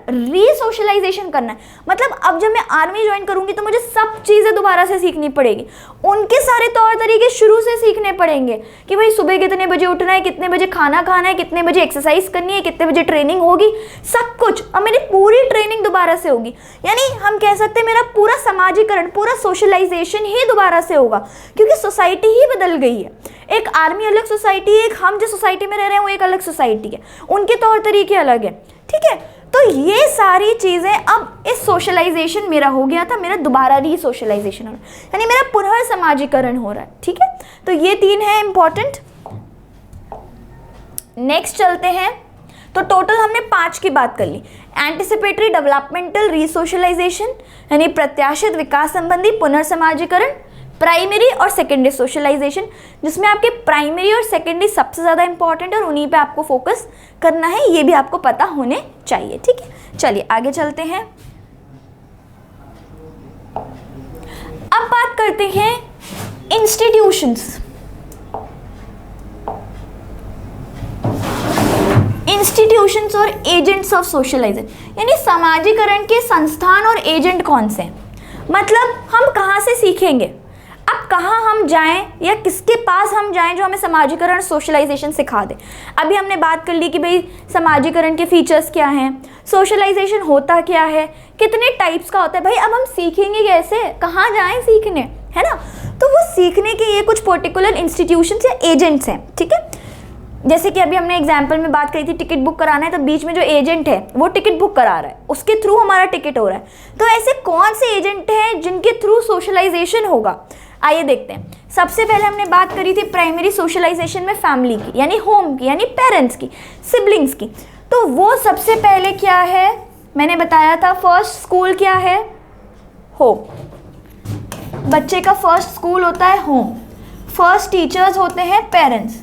रीसोशलाइजेशन करना है। मतलब अब जब मैं आर्मी ज्वाइन करूंगी तो मुझे सब चीज़ें दोबारा से सीखनी पड़ेगी, उनके सारे तौर तरीके शुरू से सीखने पड़ेंगे कि भाई सुबह कितने बजे उठना है, कितने बजे खाना खाना है, कितने बजे एक्सरसाइज करनी है, कितने बजे ट्रेनिंग होगी, सब कुछ। अब मेरी पूरी ट्रेनिंग दोबारा से होगी, यानी हम कह सकते हैं मेरा पूरा समाजीकरण, पूरा सोशलाइजेशन ही दोबारा से होगा, क्योंकि सोसाइटी ही बदल गई है। एक आर्मी अलग सोसाइटी है, एक हम जिस सोसाइटी में रह रहे हैं वो एक अलग सोसाइटी है, उनके तौर तरीके अलग है, ठीक है। तो ये सारी चीज़ें, अब इस सोशलाइजेशन मेरा हो गया था, मेरा दोबारा रीसोशलाइजेशन हो रहा है, यानी मेरा पुनः समाजीकरण हो रहा है, ठीक है। तो ये 3 है इंपॉर्टेंट। नेक्स्ट चलते हैं, तो टोटल हमने 5 की बात कर ली। एंटिसिपेटरी डेवलपमेंटल रीसोशलाइजेशन यानी प्रत्याशित विकास संबंधी पुनर्समाजीकरण, प्राइमरी और सेकेंडरी सोशलाइजेशन, जिसमें आपके प्राइमरी और सेकेंडरी सबसे ज़्यादा इंपॉर्टेंट है और उन्हीं पे आपको फोकस करना है, ये भी आपको पता होने चाहिए, ठीक है। चलिए आगे चलते हैं। अब बात करते हैं इंस्टीट्यूशंस। इंस्टीट्यूशंस और एजेंट्स ऑफ सोशलाइजेशन, यानी समाजीकरण के संस्थान और एजेंट कौन से हैं, मतलब हम कहाँ से सीखेंगे, अब कहाँ हम जाएं या किसके पास हम जाएं जो हमें समाजीकरण, सोशलाइजेशन सिखा दे। अभी हमने बात कर ली कि भाई समाजीकरण के फीचर्स क्या हैं, सोशलाइजेशन होता क्या है, कितने टाइप्स का होता है, भाई अब हम सीखेंगे कैसे, कहाँ जाएं सीखने, है ना। तो वो सीखने के ये कुछ पर्टिकुलर इंस्टीट्यूशंस या एजेंट्स हैं, ठीक है। जैसे कि अभी हमने एग्जाम्पल में बात करी थी, टिकट बुक कराना है, तो बीच में जो एजेंट है वो टिकट बुक करा रहा है, उसके थ्रू हमारा टिकट हो रहा है। तो ऐसे कौन से एजेंट हैं जिनके थ्रू सोशलाइजेशन होगा, आइए देखते हैं। सबसे पहले हमने बात करी थी प्राइमरी सोशलाइजेशन में फैमिली की, यानी होम की, यानी पेरेंट्स की, सिबलिंग्स की। तो वो सबसे पहले क्या है, मैंने बताया था फर्स्ट स्कूल क्या है, होम। बच्चे का फर्स्ट स्कूल होता है होम, फर्स्ट टीचर्स होते हैं पेरेंट्स,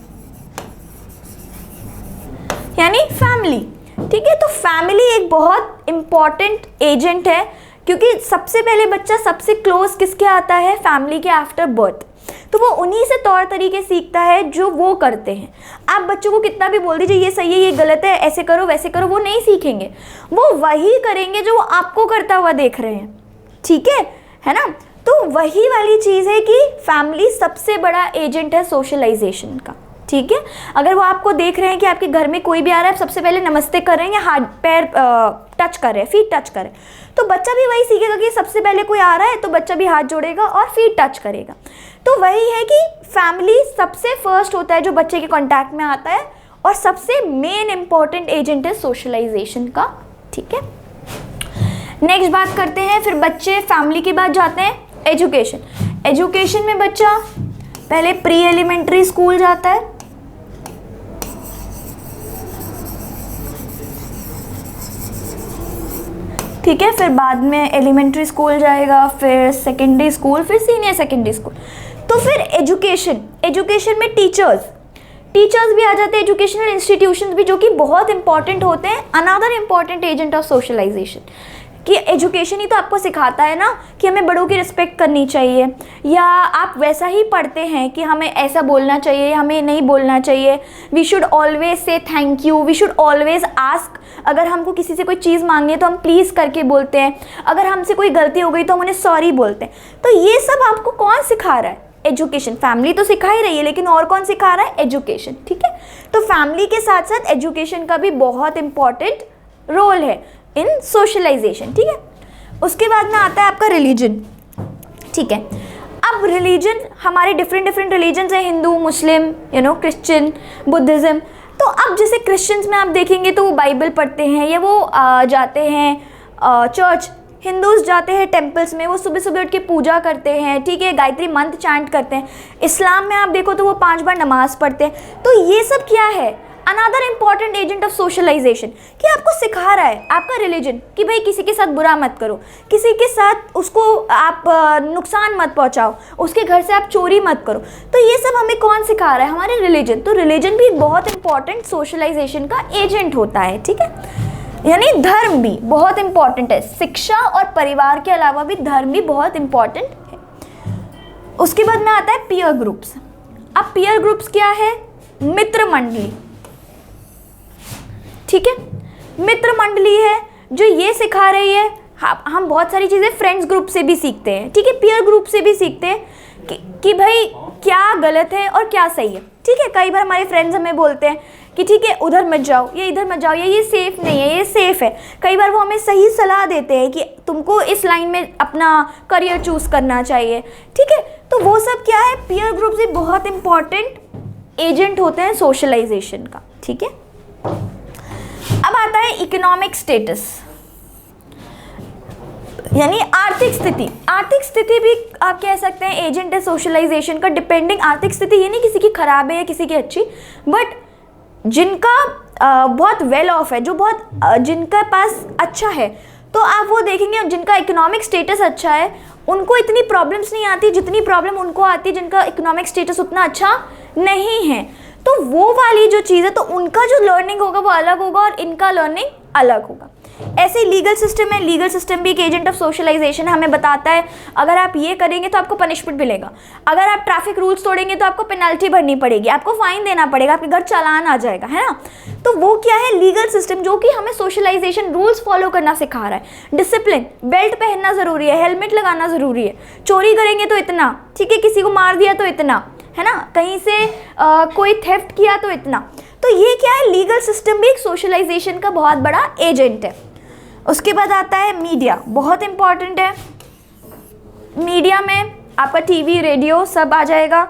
यानी फैमिली, ठीक है। तो फैमिली एक बहुत इंपॉर्टेंट एजेंट है, क्योंकि सबसे पहले बच्चा सबसे क्लोज किसके आता है, फैमिली के आफ्टर बर्थ। तो वो उन्हीं से तौर तरीके सीखता है जो वो करते हैं। आप बच्चों को कितना भी बोल दीजिए ये सही है, ये गलत है, ऐसे करो वैसे करो, वो नहीं सीखेंगे, वो वही करेंगे जो वो आपको करता हुआ देख रहे हैं, ठीक है ना। तो वही वाली चीज़ है कि फैमिली सबसे बड़ा एजेंट है सोशलाइजेशन का, ठीक है। अगर वो आपको देख रहे हैं कि आपके घर में कोई भी आ रहा है, सबसे पहले नमस्ते कर रहे हैं या हाथ पैर टच कर रहे हैं, फीट टच कर रहे हैं, तो बच्चा भी वही सीखेगा कि सबसे पहले कोई आ रहा है तो बच्चा भी हाथ जोड़ेगा और फीट टच करेगा। तो वही है कि फैमिली सबसे फर्स्ट होता है जो बच्चे के कॉन्टैक्ट में आता है और सबसे मेन इंपॉर्टेंट एजेंट है सोशलाइजेशन का, ठीक है। नेक्स्ट बात करते हैं, फिर बच्चे फैमिली के बाद जाते हैं एजुकेशन। एजुकेशन में बच्चा पहले प्री एलिमेंट्री स्कूल जाता है, ठीक है, फिर बाद में एलिमेंट्री स्कूल जाएगा, फिर सेकेंडरी स्कूल, फिर सीनियर सेकेंडरी स्कूल। तो फिर एजुकेशन में टीचर्स भी आ जाते हैं, एजुकेशनल इंस्टीट्यूशंस भी, जो कि बहुत इंपॉर्टेंट होते हैं। Another important agent of socialization, कि एजुकेशन ही तो आपको सिखाता है ना कि हमें बड़ों की रिस्पेक्ट करनी चाहिए, या आप वैसा ही पढ़ते हैं कि हमें ऐसा बोलना चाहिए, हमें नहीं बोलना चाहिए, we should always say thank you, we should always ask. अगर हमको किसी से कोई चीज़ मांगनी है तो हम प्लीज़ करके बोलते हैं, अगर हमसे कोई गलती हो गई तो हम उन्हें सॉरी बोलते हैं। तो ये सब आपको कौन सिखा रहा है? एजुकेशन। फैमिली तो सिखा ही रही है, लेकिन और कौन सिखा रहा है? एजुकेशन। ठीक है, तो फैमिली के साथ साथ एजुकेशन का भी बहुत इंपॉर्टेंट रोल है इन सोशलाइजेशन। ठीक है, उसके बाद में आता है आपका रिलीजन। ठीक है, अब रिलीजन हमारे डिफरेंट रिलीजन्स हैं, हिंदू, मुस्लिम, क्रिश्चियन, बुद्धिज़्म। तो अब जैसे क्रिश्चियंस में आप देखेंगे तो वो बाइबल पढ़ते हैं, या वो जाते हैं चर्च। हिंदूज़ जाते हैं टेम्पल्स में, वो सुबह सुबह उठ के पूजा करते हैं। ठीक है, गायत्री मंत्र चैंट करते हैं। इस्लाम में आप देखो तो वो 5 बार नमाज पढ़ते हैं। तो ये सब क्या है? Another important agent of socialization, कि आपको सिखा रहा है आपका रिलीजन कि भाई किसी के साथ बुरा मत करो, किसी के साथ उसको आप नुकसान मत पहुंचाओ, उसके घर से आप चोरी मत करो। तो ये सब हमें कौन सिखा रहा है? हमारे रिलीजन। तो रिलीजन भी बहुत इंपॉर्टेंट सोशलाइजेशन का एजेंट होता है। ठीक है, यानी धर्म भी बहुत इंपॉर्टेंट है। शिक्षा और परिवार के अलावा भी धर्म भी बहुत इंपॉर्टेंट है। उसके बाद में आता है पीयर ग्रुप्स। अब पीयर ग्रुप्स क्या है? मित्र मंडली। ठीक है, मित्र मंडली है जो ये सिखा रही है। हम बहुत सारी चीज़ें फ्रेंड्स ग्रुप से भी सीखते हैं। ठीक है, पीयर ग्रुप से भी सीखते हैं कि भाई क्या गलत है और क्या सही है। ठीक है, कई बार हमारे फ्रेंड्स हमें बोलते हैं कि ठीक है उधर मत जाओ, या इधर मत जाओ, या ये सेफ़ नहीं है, ये सेफ़ है। कई बार वो हमें सही सलाह देते हैं कि तुमको इस लाइन में अपना करियर चूज़ करना चाहिए। ठीक है, तो वो सब क्या है? पीयर ग्रुप्स भी बहुत इंपॉर्टेंट एजेंट होते हैं सोशलाइजेशन का। ठीक है, अब आता है इकोनॉमिक स्टेटस, यानी आर्थिक स्थिति। आर्थिक स्थिति भी आप कह सकते हैं एजेंट है सोशलाइजेशन का। डिपेंडिंग आर्थिक स्थिति ये नहीं किसी की खराब है या किसी की अच्छी, बट जिनका बहुत वेल ऑफ है, जो बहुत जिनका पास अच्छा है, तो आप वो देखेंगे जिनका इकोनॉमिक स्टेटस अच्छा है उनको इतनी प्रॉब्लम्स नहीं आती जितनी प्रॉब्लम उनको आती है जिनका इकोनॉमिक स्टेटस उतना अच्छा नहीं है। तो वो वाली जो चीज़ है, तो उनका जो लर्निंग होगा वो अलग होगा और इनका लर्निंग अलग होगा। ऐसे ही लीगल सिस्टम है। लीगल सिस्टम भी एक एजेंट ऑफ सोशलाइजेशन है। हमें बताता है अगर आप ये करेंगे तो आपको पनिशमेंट मिलेगा, अगर आप ट्रैफिक रूल्स तोड़ेंगे तो आपको पेनल्टी भरनी पड़ेगी, आपको फाइन देना पड़ेगा, आपके घर चालान आ जाएगा, है ना। तो वो क्या है? लीगल सिस्टम, जो कि हमें सोशलाइजेशन रूल्स फॉलो करना सिखा रहा है। डिसिप्लिन, बेल्ट पहनना ज़रूरी है, हेलमेट लगाना ज़रूरी है, चोरी करेंगे तो इतना, ठीक है, किसी को मार दिया तो इतना, है ना, कहीं से कोई थेफ्ट किया तो इतना। तो ये क्या है? लीगल सिस्टम भी एक सोशलाइजेशन का बहुत बड़ा एजेंट है। उसके बाद आता है मीडिया, बहुत इंपॉर्टेंट है। मीडिया में आपका टीवी, रेडियो सब आ जाएगा।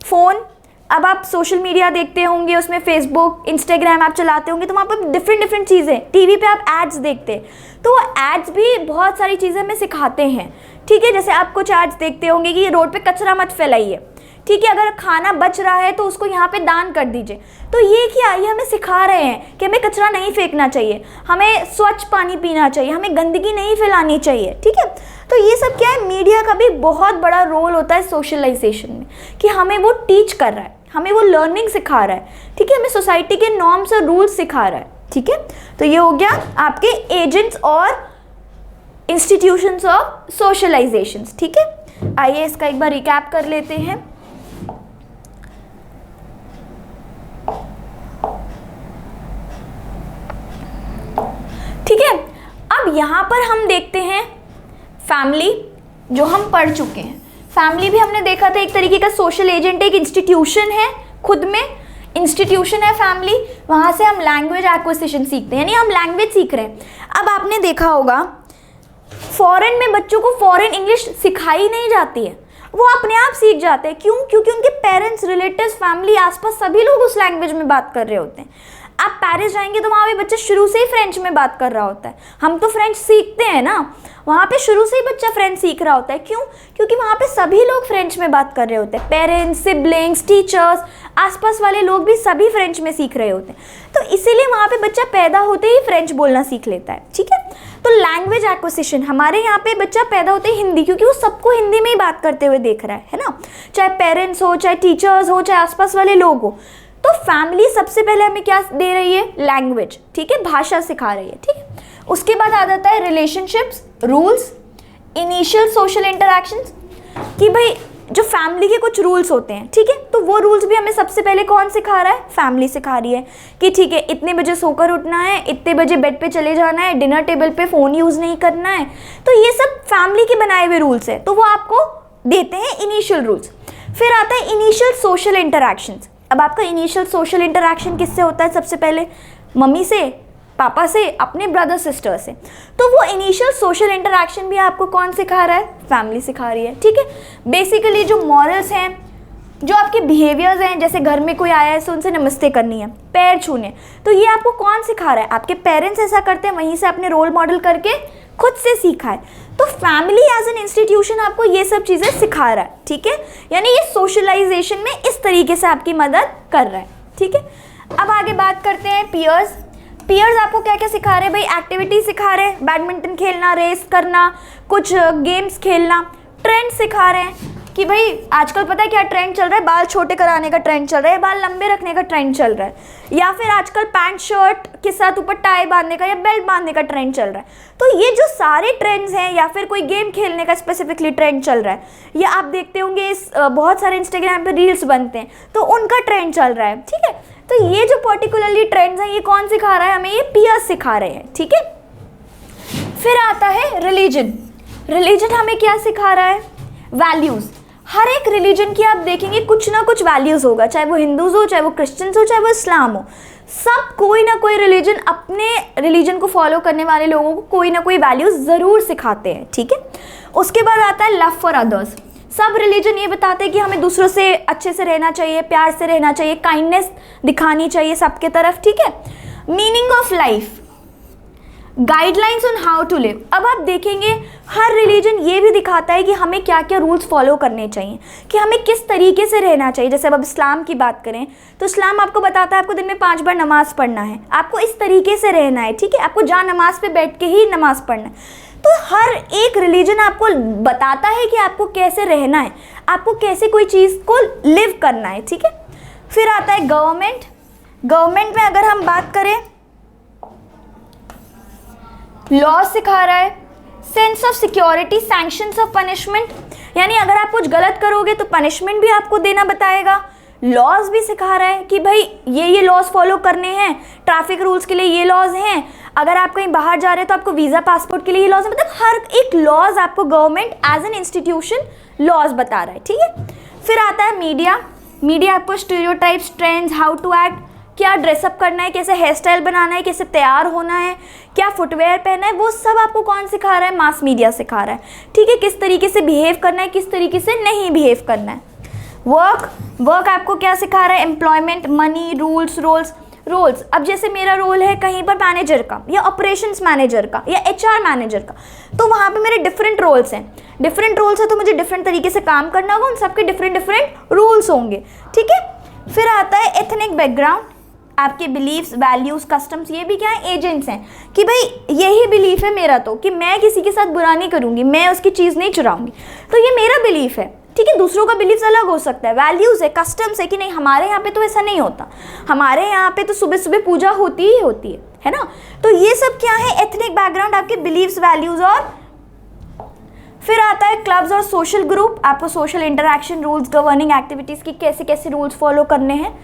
फ़ोन, अब आप सोशल मीडिया देखते होंगे, उसमें फेसबुक, इंस्टाग्राम आप चलाते होंगे, तो वहाँ पर डिफरेंट चीज़ें, टीवी पे आप एड्स देखते हैं, तो वो एड्स भी बहुत सारी चीज़ें हमें सिखाते हैं। ठीक है, जैसे आप कुछ एड्स देखते होंगे कि रोड पे कचरा मत फैलाइए, ठीक है, अगर खाना बच रहा है तो उसको यहाँ पे दान कर दीजिए। तो ये क्या? ये हमें सिखा रहे हैं कि हमें कचरा नहीं फेंकना चाहिए, हमें स्वच्छ पानी पीना चाहिए, हमें गंदगी नहीं फैलानी चाहिए। ठीक है, तो ये सब क्या है? मीडिया का भी बहुत बड़ा रोल होता है सोशलाइजेशन में, कि हमें वो टीच कर रहा है, हमें वो लर्निंग सिखा रहा है। ठीक है, हमें सोसाइटी के नॉर्म्स और रूल्स सिखा रहा है। ठीक है, तो ये हो गया आपके एजेंट्स और इंस्टीट्यूशंस ऑफ सोशलाइजेशन। ठीक है, आइए इसका एक बार रिकैप कर लेते हैं। ठीक है, अब यहाँ पर हम देखते हैं फैमिली, जो हम पढ़ चुके हैं। फैमिली भी हमने देखा था एक तरीके का सोशल एजेंट, एक इंस्टीट्यूशन है, खुद में इंस्टीट्यूशन है फैमिली। वहाँ से हम लैंग्वेज एक्विजिशन सीखते हैं, यानी हम लैंग्वेज सीख रहे हैं। अब आपने देखा होगा फॉरेन में बच्चों को फॉरेन इंग्लिश सिखाई नहीं जाती है, वो अपने आप सीख जाते हैं। क्यों? क्योंकि उनके पेरेंट्स, रिलेटिव्स, फैमिली, आसपास सभी लोग उस लैंग्वेज में बात कर रहे होते हैं। आप पेरिस जाएंगे तो वहाँ भी बच्चा शुरू से ही फ्रेंच में बात कर रहा होता है। हम तो फ्रेंच सीखते हैं ना, वहाँ पे शुरू से ही बच्चा फ्रेंच सीख रहा होता है। क्यों? क्योंकि वहाँ पे सभी लोग फ्रेंच में बात कर रहे होते हैं, पेरेंट्स, सिबलिंग्स, टीचर्स, आसपास वाले लोग भी सभी फ्रेंच में सीख रहे होते हैं। तो इसीलिए वहाँ पे बच्चा पैदा होते ही फ्रेंच बोलना सीख लेता है। ठीक है, तो लैंग्वेज एक्विजिशन, हमारे यहाँ पे बच्चा पैदा होते ही हिंदी, क्योंकि वो सबको हिंदी में ही बात करते हुए देख रहा है ना, चाहे पेरेंट्स हो, चाहे टीचर्स हो, चाहे आसपास वाले लोग हो। तो फैमिली सबसे पहले हमें क्या दे रही है? लैंग्वेज, ठीक है, भाषा सिखा रही है, ठीक है। उसके बाद आ जाता है relationships, rules, initial social interactions, कि भाई जो फैमिली के कुछ रूल्स होते हैं, ठीक है, तो वो रूल्स भी हमें सबसे पहले कौन सिखा रहा है? फैमिली सिखा रही है कि ठीक है, इतने बजे सोकर उठना है, इतने बजे बेड पे चले जाना है, डिनर टेबल पे फ़ोन यूज़ नहीं करना है। तो ये सब फैमिली के बनाए हुए रूल्स है, तो वो आपको देते हैं इनिशियल रूल्स। फिर आता है इनिशियल सोशल इंटरैक्शंस। अब आपका इनिशियल सोशल इंटरैक्शन किससे होता है? सबसे पहले मम्मी से, पापा से, अपने ब्रदर सिस्टर से। तो वो इनिशियल सोशल इंटरैक्शन भी आपको कौन सिखा रहा है? फैमिली सिखा रही है, ठीक है। बेसिकली जो मॉरल्स हैं, जो आपके बिहेवियर्स हैं, जैसे घर में कोई आया है तो उनसे नमस्ते करनी है, पैर छूने, तो ये आपको कौन सिखा रहा है? आपके पेरेंट्स ऐसा करते हैं, वहीं से अपने रोल मॉडल करके खुद से सीखा है। तो फैमिली एज एन इंस्टीट्यूशन आपको ये सब चीज़ें सिखा रहा है, ठीक है। यानी ये सोशलाइजेशन में इस तरीके से आपकी मदद कर रहा है, ठीक है। अब आगे बात करते हैं पियर्स। पियर्स आपको क्या क्या सिखा रहे हैं? भाई एक्टिविटी सिखा रहे हैं, बैडमिंटन खेलना, रेस करना, कुछ गेम्स खेलना। ट्रेंड सिखा रहे हैं कि भाई आजकल पता है क्या ट्रेंड चल रहा है? बाल छोटे कराने का ट्रेंड चल रहा है, बाल लंबे रखने का ट्रेंड चल रहा है, या फिर आजकल पैंट शर्ट के साथ ऊपर टाई बांधने का या बेल्ट बांधने का ट्रेंड चल रहा है। तो ये जो सारे ट्रेंड्स हैं, या फिर कोई गेम खेलने का स्पेसिफिकली ट्रेंड चल रहा है, या आप देखते होंगे बहुत सारे इंस्टाग्राम पे रील्स बनते हैं, तो उनका ट्रेंड चल रहा है, ठीक है। तो ये जो पर्टिकुलरली ट्रेंड्स हैं, ये कौन सिखा रहा है हमें? ये पियर्स सिखा रहे हैं, ठीक है। फिर आता है रिलीजन। रिलीजन हमें क्या सिखा रहा है? वैल्यूज़। हर एक रिलीजन की आप देखेंगे कुछ ना कुछ वैल्यूज़ होगा, चाहे वो हिंदूज हो, चाहे वो क्रिश्चियंस हो, चाहे वो इस्लाम हो। सब कोई ना कोई रिलीजन, अपने रिलीजन को फॉलो करने वाले लोगों को कोई ना कोई वैल्यूज़ ज़रूर सिखाते हैं, ठीक है। उसके बाद आता है लव फॉर अदर्स। सब रिलीजन ये बताते हैं कि हमें दूसरों से अच्छे से रहना चाहिए, प्यार से रहना चाहिए, काइंडनेस दिखानी चाहिए सबके तरफ, ठीक है। Meaning of life, guidelines on how to live. अब आप देखेंगे हर रिलीजन ये भी दिखाता है कि हमें क्या क्या रूल्स फॉलो करने चाहिए, कि हमें किस तरीके से रहना चाहिए। जैसे अब इस्लाम की बात करें तो इस्लाम आपको बताता है आपको दिन में 5 बार नमाज़ पढ़ना है, आपको इस तरीके से रहना है, ठीक है। आपको जहाँ नमाज पे बैठ के ही नमाज़ पढ़ना है। तो हर एक रिलीजन आपको बताता है कि आपको कैसे रहना है, आपको कैसे कोई चीज़ को लिव करना है, ठीक है। फिर आता है गवर्नमेंट। गवर्नमेंट में अगर हम बात करें, लॉ सिखा रहा है, sense of security, sanctions of punishment, यानी अगर आप कुछ गलत करोगे तो पनिशमेंट भी आपको देना बताएगा। लॉज भी सिखा रहा है कि भाई ये लॉज फॉलो करने हैं, ट्रैफिक रूल्स के लिए ये लॉज हैं, अगर आप कहीं बाहर जा रहे हैं तो आपको वीज़ा पासपोर्ट के लिए ये लॉज है। मतलब हर एक लॉज आपको government as an institution laws बता रहा है, ठीक है। फिर आता है मीडिया। मीडिया आपको stereotypes, trends, how to act, क्या ड्रेसअप करना है, कैसे हेयर स्टाइल बनाना है, कैसे तैयार होना है, क्या फुटवेयर पहनना है, वो सब आपको कौन सिखा रहा है? मास मीडिया सिखा रहा है, ठीक है। किस तरीके से बिहेव करना है, किस तरीके से नहीं बिहेव करना है। वर्क आपको क्या सिखा रहा है? Employment, money, rules, roles. अब जैसे मेरा रोल है कहीं पर मैनेजर का, या ऑपरेशंस मैनेजर का, या HR मैनेजर का, तो वहाँ पे मेरे डिफरेंट रोल्स हैं। डिफरेंट रोल्स है तो मुझे डिफरेंट तरीके से काम करना होगा, उन सबके डिफरेंट रूल्स होंगे, ठीक है। फिर आता है एथनिक बैकग्राउंड, आपके बिलीव्स, वैल्यूज़, कस्टम्स, ये भी क्या है? एजेंट्स हैं कि भाई यही बिलीफ है मेरा तो, कि मैं किसी के साथ बुरा नहीं करूँगी, मैं उसकी चीज़ नहीं चुराऊँगी, तो ये मेरा बिलीफ है, ठीक है। दूसरों का बिलीफ अलग हो सकता है। वैल्यूज़ है, कस्टम्स है कि नहीं हमारे यहाँ पे तो ऐसा नहीं होता, हमारे यहाँ पे तो सुबह सुबह पूजा होती ही होती है ना। तो ये सब क्या है? एथनिक बैकग्राउंड, आपके बिलीव्स, वैल्यूज़। और फिर आता है क्लब्स और सोशल ग्रुप, आपको social interaction, rules, governing activities की कैसे कैसे रूल्स फॉलो करने हैं।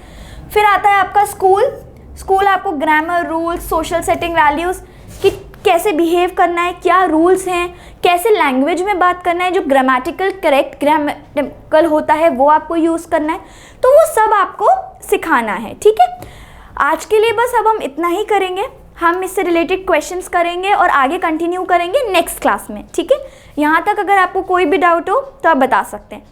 फिर आता है आपका स्कूल आपको grammar, rules, social setting, values कि कैसे बिहेव करना है, क्या रूल्स हैं, कैसे लैंग्वेज में बात करना है, जो ग्रामेटिकल करेक्ट ग्रामेटिकल होता है वो आपको यूज़ करना है। तो वो सब आपको सिखाना है, ठीक है। आज के लिए बस अब हम इतना ही करेंगे, हम इससे रिलेटेड क्वेश्चंस करेंगे और आगे कंटिन्यू करेंगे नेक्स्ट क्लास में, ठीक है। यहाँ तक अगर आपको कोई भी डाउट हो तो आप बता सकते हैं।